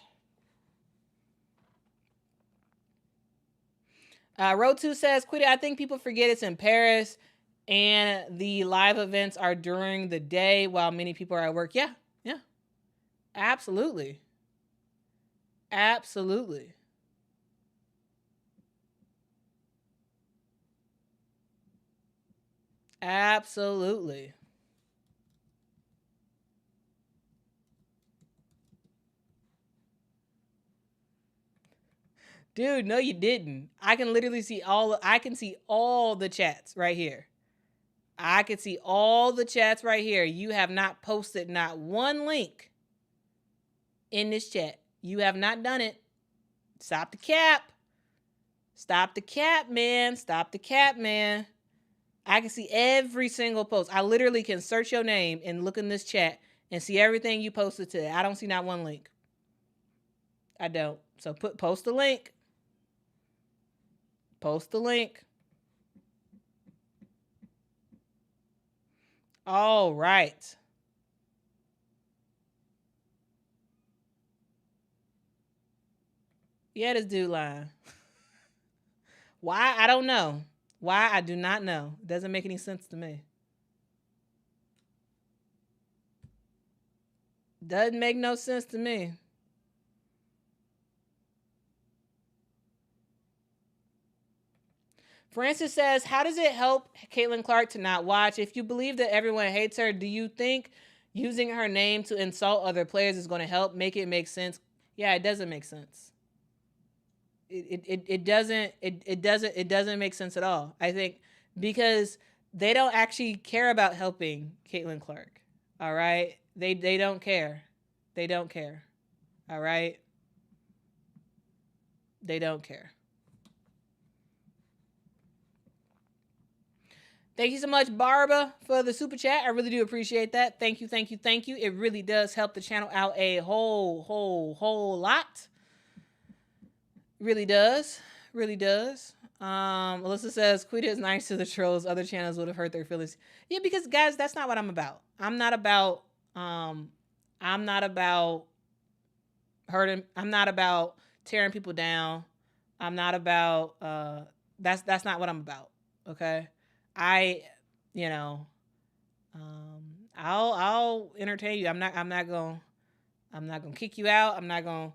Road 2 says, Quita, I think people forget it's in Paris and the live events are during the day while many people are at work. Yeah, yeah. Absolutely. Absolutely. Absolutely. Dude, no you didn't. I can literally see all the chats right here. I can see all the chats right here. You have not posted not one link in this chat. You have not done it. Stop the cap. Stop the cap, man. Stop the cap, man. I can see every single post. I literally can search your name and look in this chat and see everything you posted today. I don't see not one link. I don't. So post the link. Post the link. All right. Yeah, this dude lying. Why? I don't know. Why? I do not know. Doesn't make any sense to me. Doesn't make no sense to me. Francis says, how does it help Caitlin Clark to not watch? If you believe that everyone hates her, do you think using her name to insult other players is going to help make it make sense? Yeah, it doesn't make sense. It doesn't make sense at all. I think because they don't actually care about helping Caitlin Clark. All right? They don't care. They don't care. All right? They don't care. Thank you so much, Barba, for the super chat. I really do appreciate that. Thank you, thank you, thank you. It really does help the channel out a whole lot. Really does. Really does. Alyssa says, Quita is nice to the trolls. Other channels would have hurt their feelings. Yeah, because guys, that's not what I'm about. I'm not about hurting. I'm not about tearing people down. I'm not about that's not what I'm about. Okay. I, you know, I'll entertain you. I'm not gonna kick you out. I'm not gonna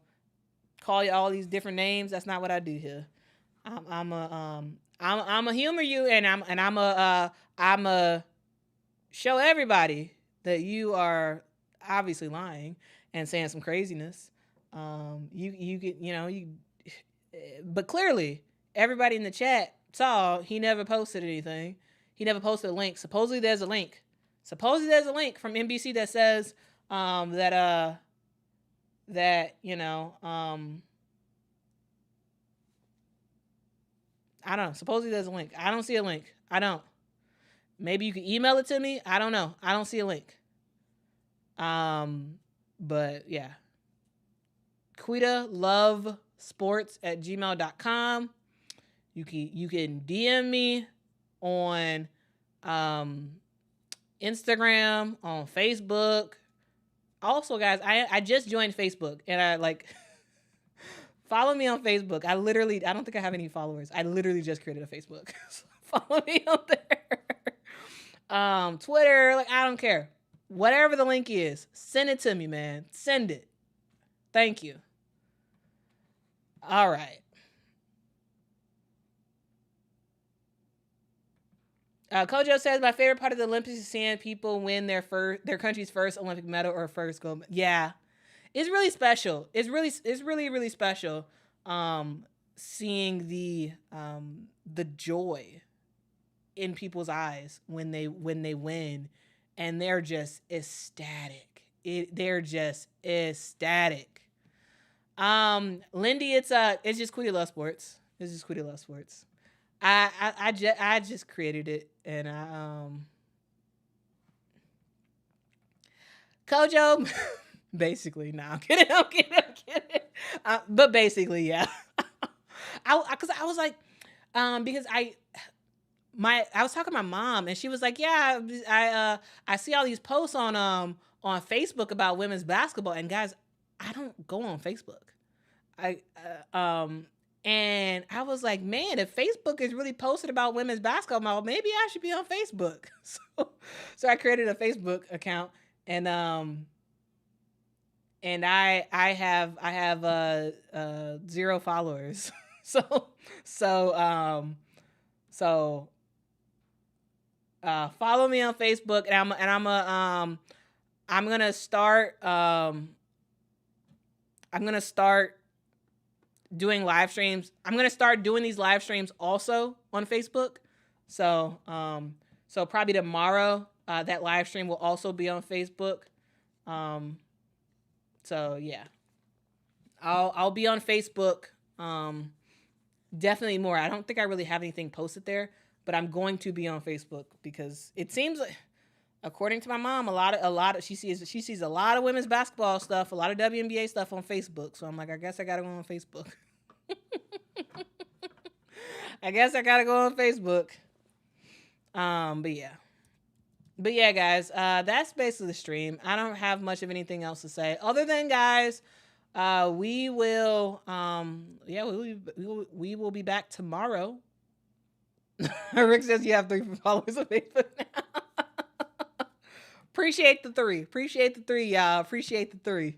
call you all these different names. That's not what I do here. I'm a humor you, and I'm a show everybody that you are obviously lying and saying some craziness. You get but clearly everybody in the chat saw he never posted anything. He never posted a link. Supposedly there's a link. Supposedly there's a link from NBC that says that I don't know. Supposedly there's a link. I don't see a link. I don't. Maybe you can email it to me. I don't know. I don't see a link. But yeah. Quita Loves Sports at gmail.com. You can DM me on Instagram, on Facebook. Also, guys, I just joined Facebook and I follow me on Facebook. I don't think I have any followers. I literally just created a Facebook. So follow me on there. Twitter, I don't care. Whatever the link is, send it to me, man. Send it. Thank you. All right. Kojo says my favorite part of the Olympics is seeing people win their country's first Olympic medal or first gold. Yeah, it's really special. It's really special. Seeing the joy in people's eyes when they win, and they're just ecstatic. They're just ecstatic. Lindy, it's just Quita Loves Sports. It's just Quita Loves Sports. I just created it, and Kojo, basically, no, I'm kidding. But basically, yeah. Because I was like, because I was talking to my mom, and she was like, yeah, I see all these posts on on Facebook about women's basketball. And guys, I don't go on Facebook. I and I was like, man, if Facebook is really posted about women's basketball, maybe I should be on Facebook. So I created a Facebook account, and I have 0 followers. so so so follow me on Facebook, and I'm gonna start doing live streams. I'm gonna start doing these live streams also on Facebook. So so probably tomorrow that live stream will also be on Facebook. So yeah, I'll be on Facebook. Definitely more. I don't think I really have anything posted there, but I'm going to be on Facebook because it seems like, according to my mom, a lot of she sees a lot of women's basketball stuff, a lot of WNBA stuff on Facebook. So I'm like, I guess I gotta go on Facebook. I guess I gotta go on Facebook. But yeah, guys, that's basically the stream. I don't have much of anything else to say other than, guys, we will be back tomorrow. Rick says you have 3 followers on Facebook now. Appreciate the 3. Appreciate the 3, y'all. Appreciate the 3.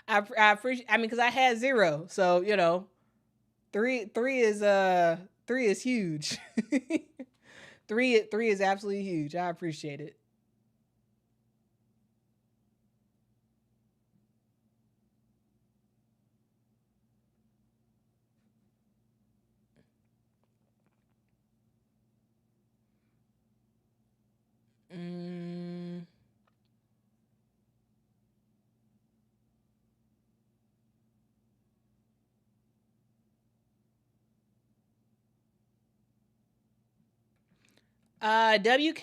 I appreciate. I mean, because I had 0, so 3 is huge. 3 is absolutely huge. I appreciate it. WK,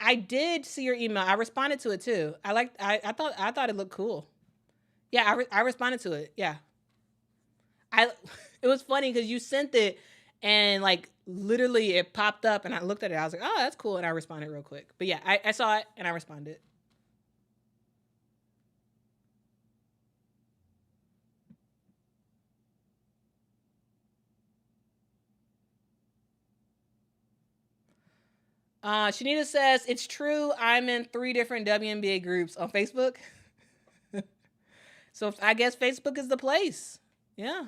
I did see your email. I responded to it too. I thought it looked cool. Yeah, I responded to it. Yeah. It was funny because you sent it and like literally it popped up and I looked at it. I was like, oh, that's cool. And I responded real quick. But yeah, I saw it and I responded. Shanita says, it's true. I'm in 3 different WNBA groups on Facebook. So I guess Facebook is the place. Yeah.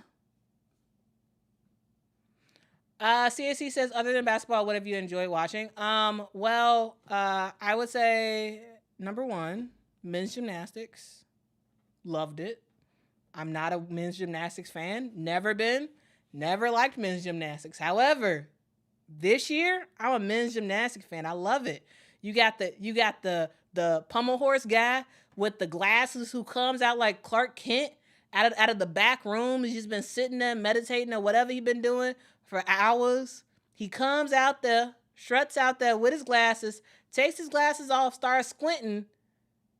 CAC says, other than basketball, what have you enjoyed watching? Well, I would say number 1, men's gymnastics. Loved it. I'm not a men's gymnastics fan. Never been. Never liked men's gymnastics. However, this year, I'm a men's gymnastics fan. I love it. You got the pommel horse guy with the glasses who comes out like Clark Kent out of the back room. He's just been sitting there meditating or whatever he's been doing for hours. He comes out there, struts out there with his glasses, takes his glasses off, starts squinting,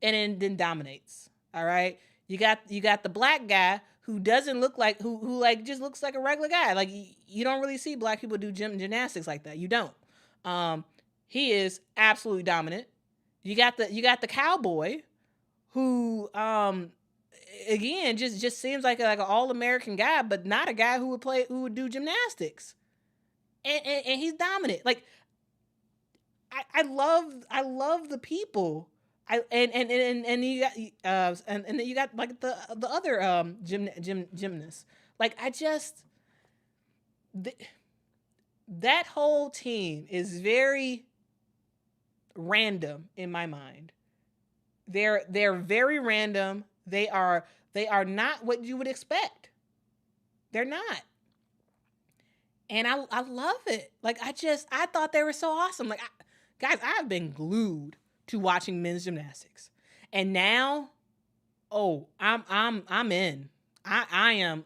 and then dominates. All right. You got the black guy who doesn't look like who like just looks like a regular guy. Like you don't really see black people do gymnastics like that. You don't. He is absolutely dominant. You got the cowboy who again just seems like an all-American guy, but not a guy who would do gymnastics. And he's dominant. Like I love the people. And you got and then you got like the other gymnasts. Like I just that whole team is very random in my mind. They're very random. They are not what you would expect. They're not. And I love it. Like I thought they were so awesome. Like guys, I've been glued to watching men's gymnastics. And now, oh, I'm in. I am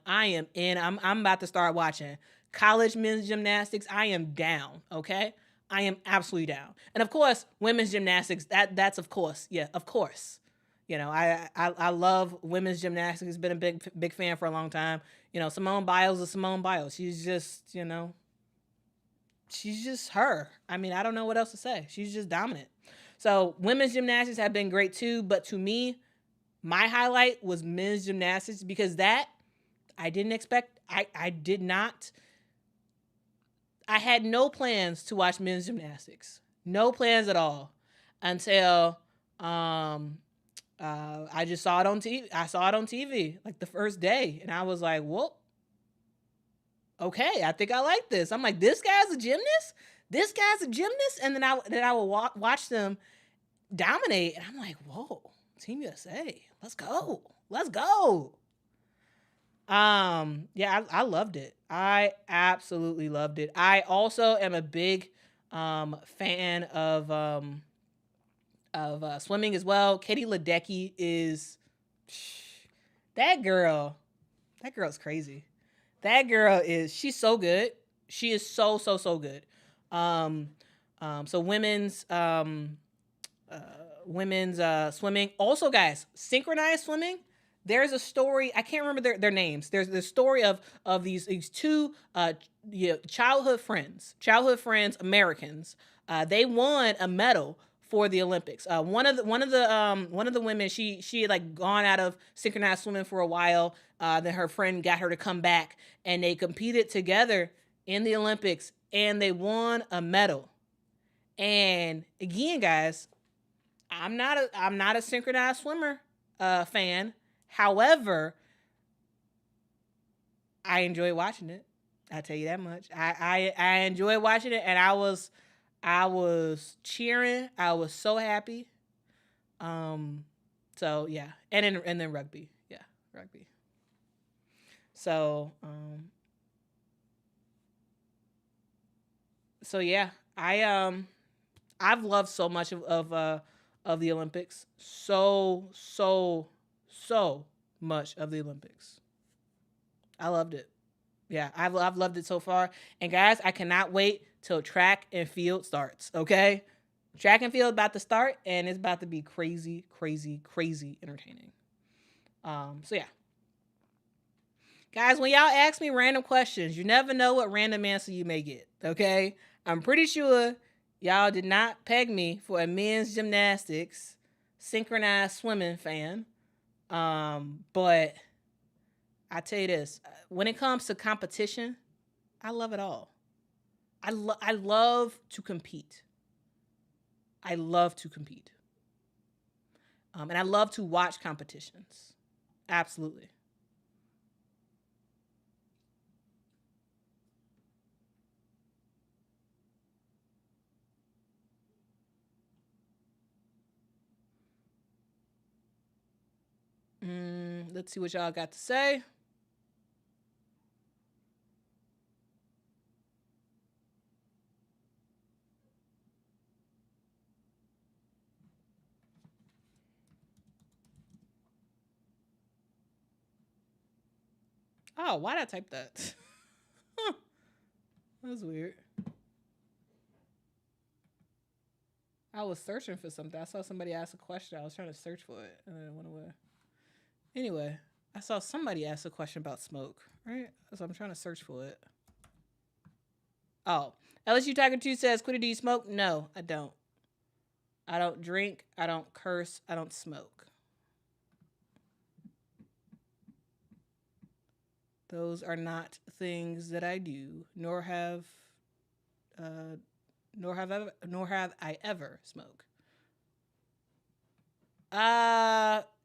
in. I'm about to start watching college men's gymnastics. I am down, okay? I am absolutely down. And of course, women's gymnastics, that's of course. Yeah, of course. I love women's gymnastics. Been a big fan for a long time. Simone Biles is Simone Biles. She's just, she's just her. I mean, I don't know what else to say. She's just dominant. So women's gymnastics have been great too, but to me, my highlight was men's gymnastics because that I didn't expect. I did not. I had no plans to watch men's gymnastics. No plans at all until I just saw it on TV. I saw it on TV like the first day, and I was like, "Whoa, okay, I think I like this." I'm like, "This guy's a gymnast. This guy's a gymnast," and then I will watch them dominate, and I'm like, "Whoa, Team USA, let's go, let's go." Yeah, I loved it. I absolutely loved it. I also am a big fan of swimming as well. Katie Ledecky is that girl. That girl's crazy. That girl is she's so good. She is so good. Um so women's swimming. Also guys, synchronized swimming. There's a story. I can't remember their names. There's the story of these two childhood friends, Americans. They won a medal for the Olympics. One of the women, she had like gone out of synchronized swimming for a while. Then her friend got her to come back, and they competed together in the Olympics, and they won a medal. And again, guys, I'm not a synchronized swimmer fan. However, I enjoy watching it. I tell you that much. I enjoy watching it, and I was cheering. I was so happy. So yeah, and then rugby. Yeah, rugby. So so yeah, I've loved so much of the Olympics. So much of the Olympics. I loved it. Yeah, I've loved it so far. And guys, I cannot wait till track and field starts. Okay, track and field about to start, and it's about to be crazy, crazy, crazy entertaining. So yeah, guys, when y'all ask me random questions, you never know what random answer you may get. Okay, I'm pretty sure y'all did not peg me for a men's gymnastics synchronized swimming fan. But I tell you this, when it comes to competition, I love it all. I love to compete. I love to compete. And I love to watch competitions. Absolutely. Let's see what y'all got to say. Oh, why did I type that? Huh, that was weird. I was searching for something. I saw somebody ask a question. I was trying to search for it, and then it went away. Anyway, I saw somebody ask a question about smoke, right? So I'm trying to search for it. Oh, LSU Tiger 2 says, Quita, do you smoke? No, I don't. I don't drink. I don't curse. I don't smoke. Those are not things that I do, uh, nor have I ever smoked.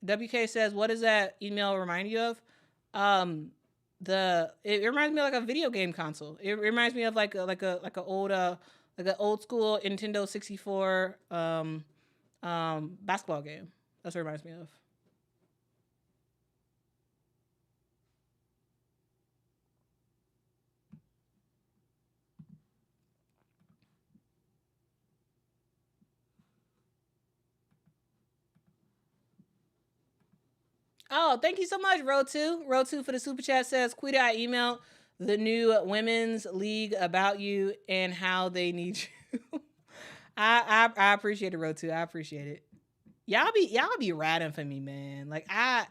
WK says, what does that email remind you of? It reminds me of like a video game console. It reminds me of like an old school Nintendo 64 basketball game. That's what it reminds me of. Oh, thank you so much, Road2. Road2 for the super chat says, Quita, I emailed the new women's league about you and how they need you. I appreciate it, Road2. I appreciate it. Y'all be riding for me, man. Like I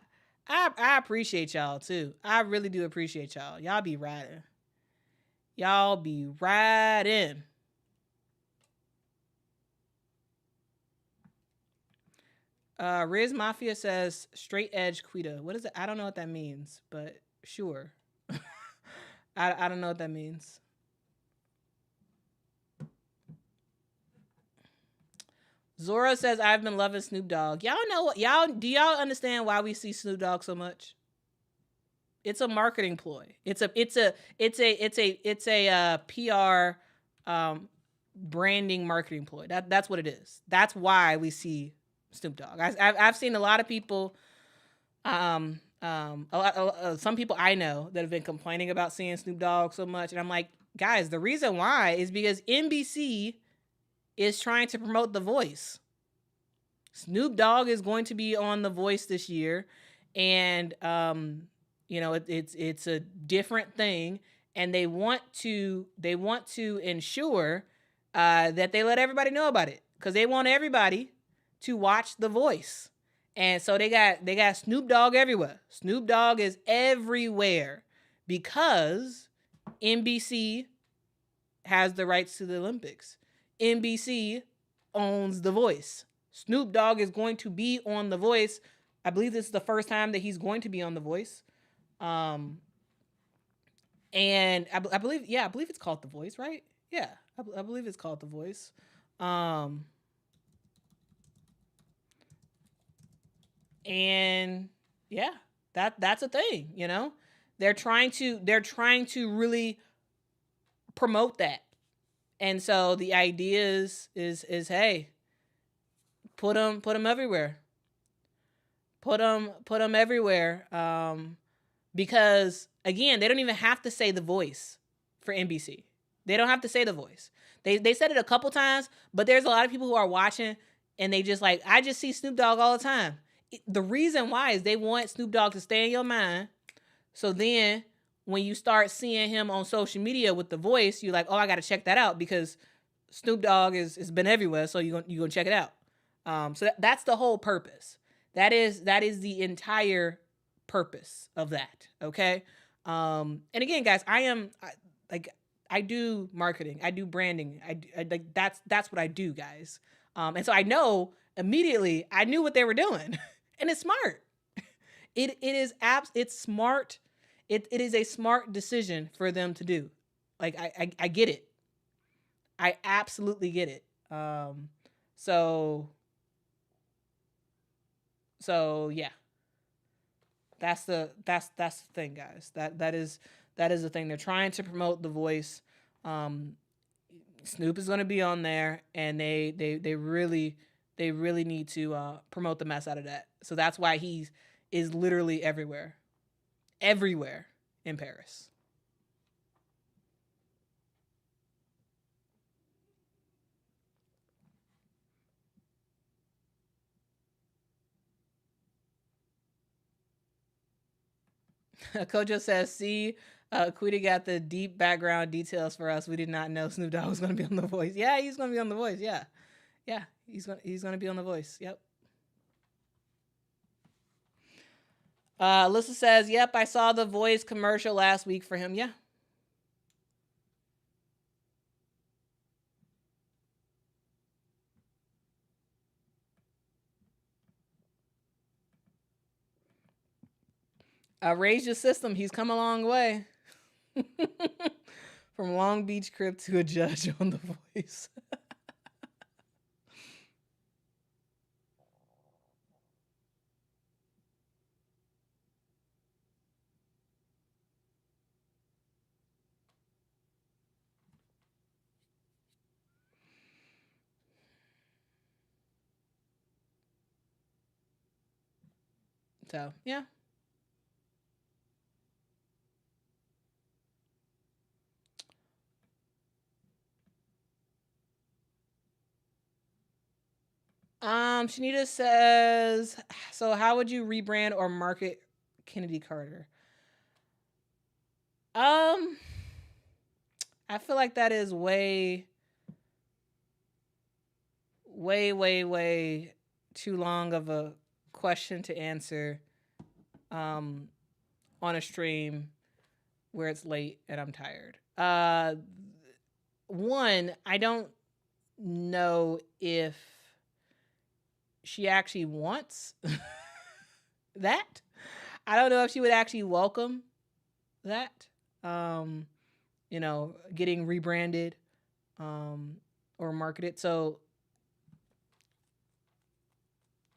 appreciate y'all too. I really do appreciate y'all. Y'all be riding. Y'all be right in. Riz Mafia says straight edge Quita. What is it? I don't know what that means, but sure. I don't know what that means. Zora says I've been loving Snoop Dogg. Y'all know what do y'all understand why we see Snoop Dogg so much? It's a marketing ploy. It's a PR branding marketing ploy. That's what it is. That's why we see Snoop Dogg. I've seen a lot of people some people I know that have been complaining about seeing Snoop Dogg so much, and I'm like, guys, the reason why is because NBC is trying to promote The Voice. Snoop Dogg is going to be on The Voice this year, and it's a different thing, and they want to ensure that they let everybody know about it because they want everybody to watch The Voice. And so they got Snoop Dogg everywhere. Snoop Dogg is everywhere because NBC has the rights to the Olympics. NBC owns The Voice. Snoop Dogg is going to be on The Voice. I believe this is the first time that he's going to be on The Voice. And I believe it's called The Voice, right? Yeah, I believe it's called The Voice. And yeah, that's a thing, you know. They're trying to really promote that. And so the idea is hey, put them everywhere. Put them everywhere. Because again, they don't even have to say The Voice for NBC. They don't have to say The Voice. They said it a couple times, but there's a lot of people who are watching and they just like, I just see Snoop Dogg all the time. The reason why is they want Snoop Dogg to stay in your mind. So then when you start seeing him on social media with The Voice, you're like, oh, I got to check that out because Snoop Dogg has been everywhere. So you're going to check it out. So that's the whole purpose. That is the entire purpose of that. Okay. And again, guys, I do marketing. I do branding. I that's what I do, guys. And so I know immediately I knew what they were doing. And it's smart. It's smart. It is a smart decision for them to do. Like I get it. I absolutely get it. So yeah. That's the thing, guys. That is the thing. They're trying to promote The Voice. Snoop is going to be on there, and they really need to promote the mess out of that. So that's why he is literally everywhere in Paris. Kojo says, see, Quita got the deep background details for us. We did not know Snoop Dogg was going to be on The Voice. Yeah, he's going to be on The Voice. Yeah, he's going to be on The Voice. Yep. Alyssa says, yep, I saw the Voice commercial last week for him. Yeah. Raise your system. He's come a long way. From Long Beach Crip to a judge on The Voice. So, yeah. Shanita says, so how would you rebrand or market Kennedy Carter? I feel like that is way too long of a question to answer on a stream where it's late and I'm tired. One, I don't know if she actually wants that. I don't know if she would actually welcome that. Getting rebranded or marketed. So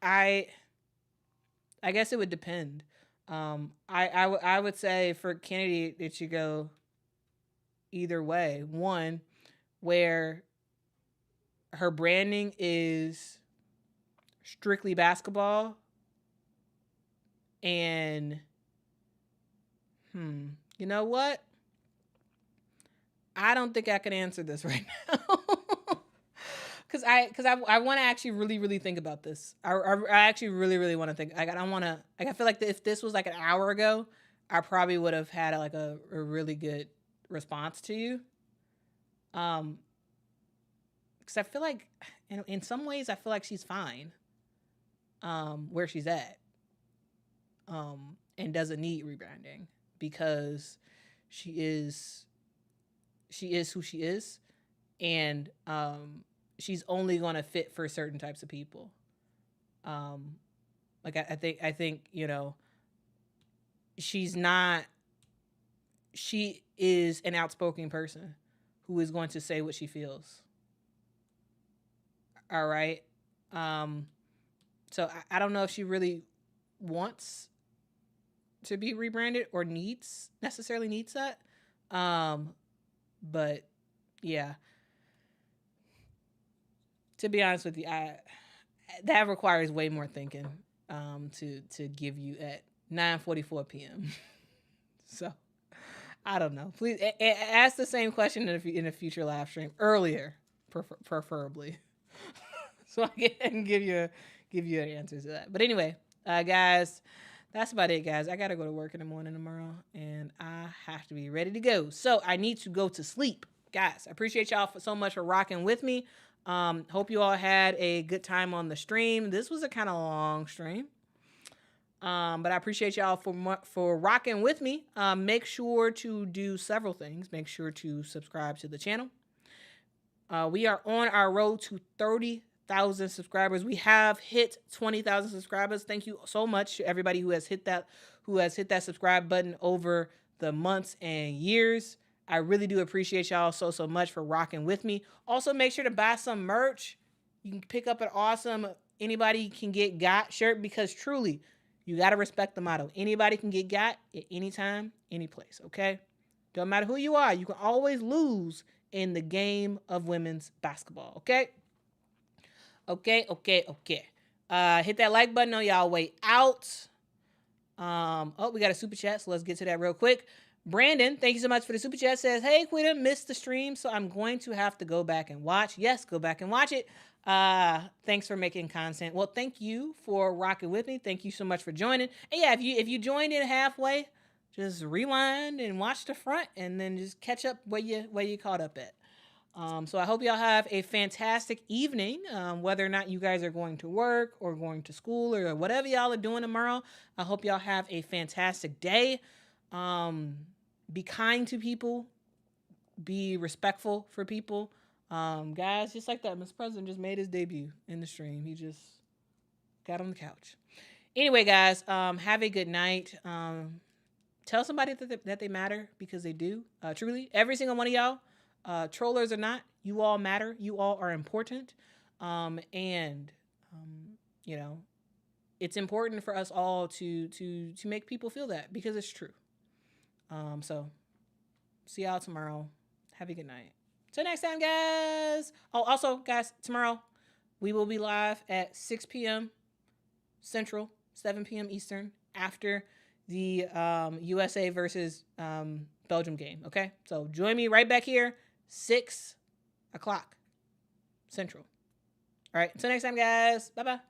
I guess it would depend. I would say for Kennedy, it should go either way. One, where her branding is strictly basketball, and you know what? I don't think I can answer this right now. Because I want to actually really think about this. I actually really want to think. I don't want to. I feel like if this was like an hour ago, I probably would have had a really good response to you. Because I feel like in some ways I feel like she's fine. Where she's at. And doesn't need rebranding because she is who she is, and she's only going to fit for certain types of people. I think she is an outspoken person who is going to say what she feels. All right. So I don't know if she really wants to be rebranded or necessarily needs that. But yeah, to be honest with you, that requires way more thinking to give you at 9:44 p.m. So I don't know. Please ask the same question in a future live stream earlier, preferably, so I can give you an answer to that. But anyway, guys, that's about it, guys. I gotta go to work in the morning tomorrow, and I have to be ready to go. So I need to go to sleep, guys. I appreciate y'all so much for rocking with me. Hope you all had a good time on the stream. This was a kind of long stream. But I appreciate y'all for rocking with me. Make sure to do several things. Make sure to subscribe to the channel. We are on our road to 30,000 subscribers. We have hit 20,000 subscribers. Thank you so much to everybody who has hit that subscribe button over the months and years. I really do appreciate y'all so much for rocking with me. Also, make sure to buy some merch. You can pick up an awesome anybody can get got shirt, because truly, you got to respect the motto. Anybody can get got at any time, any place, okay? Don't matter who you are. You can always lose in the game of women's basketball, okay? Okay. Hit that like button on y'all way out. We got a super chat, so let's get to that real quick. Brandon, thank you so much for the super chat. Says, hey, Quita, missed the stream, so I'm going to have to go back and watch. Yes, go back and watch it. Thanks for making content. Well, thank you for rocking with me. Thank you so much for joining. And yeah, if you joined in halfway, just rewind and watch the front, and then just catch up where you caught up at. So I hope y'all have a fantastic evening, whether or not you guys are going to work or going to school or whatever y'all are doing tomorrow. I hope y'all have a fantastic day. Be kind to people. Be respectful for people. Guys, just like that, Mr. President just made his debut in the stream. He just got on the couch. Anyway, guys, have a good night. Tell somebody that they matter, because they do. Truly, every single one of y'all. Trollers or not, you all matter. You all are important. It's important for us all to make people feel that, because it's true. So see y'all tomorrow. Have a good night. Till next time, guys. Oh, also, guys, tomorrow we will be live at 6 p.m. Central, 7 p.m. Eastern, after the USA versus Belgium game. Okay, so join me right back here, 6 o'clock Central. All right, until next time, guys. Bye-bye.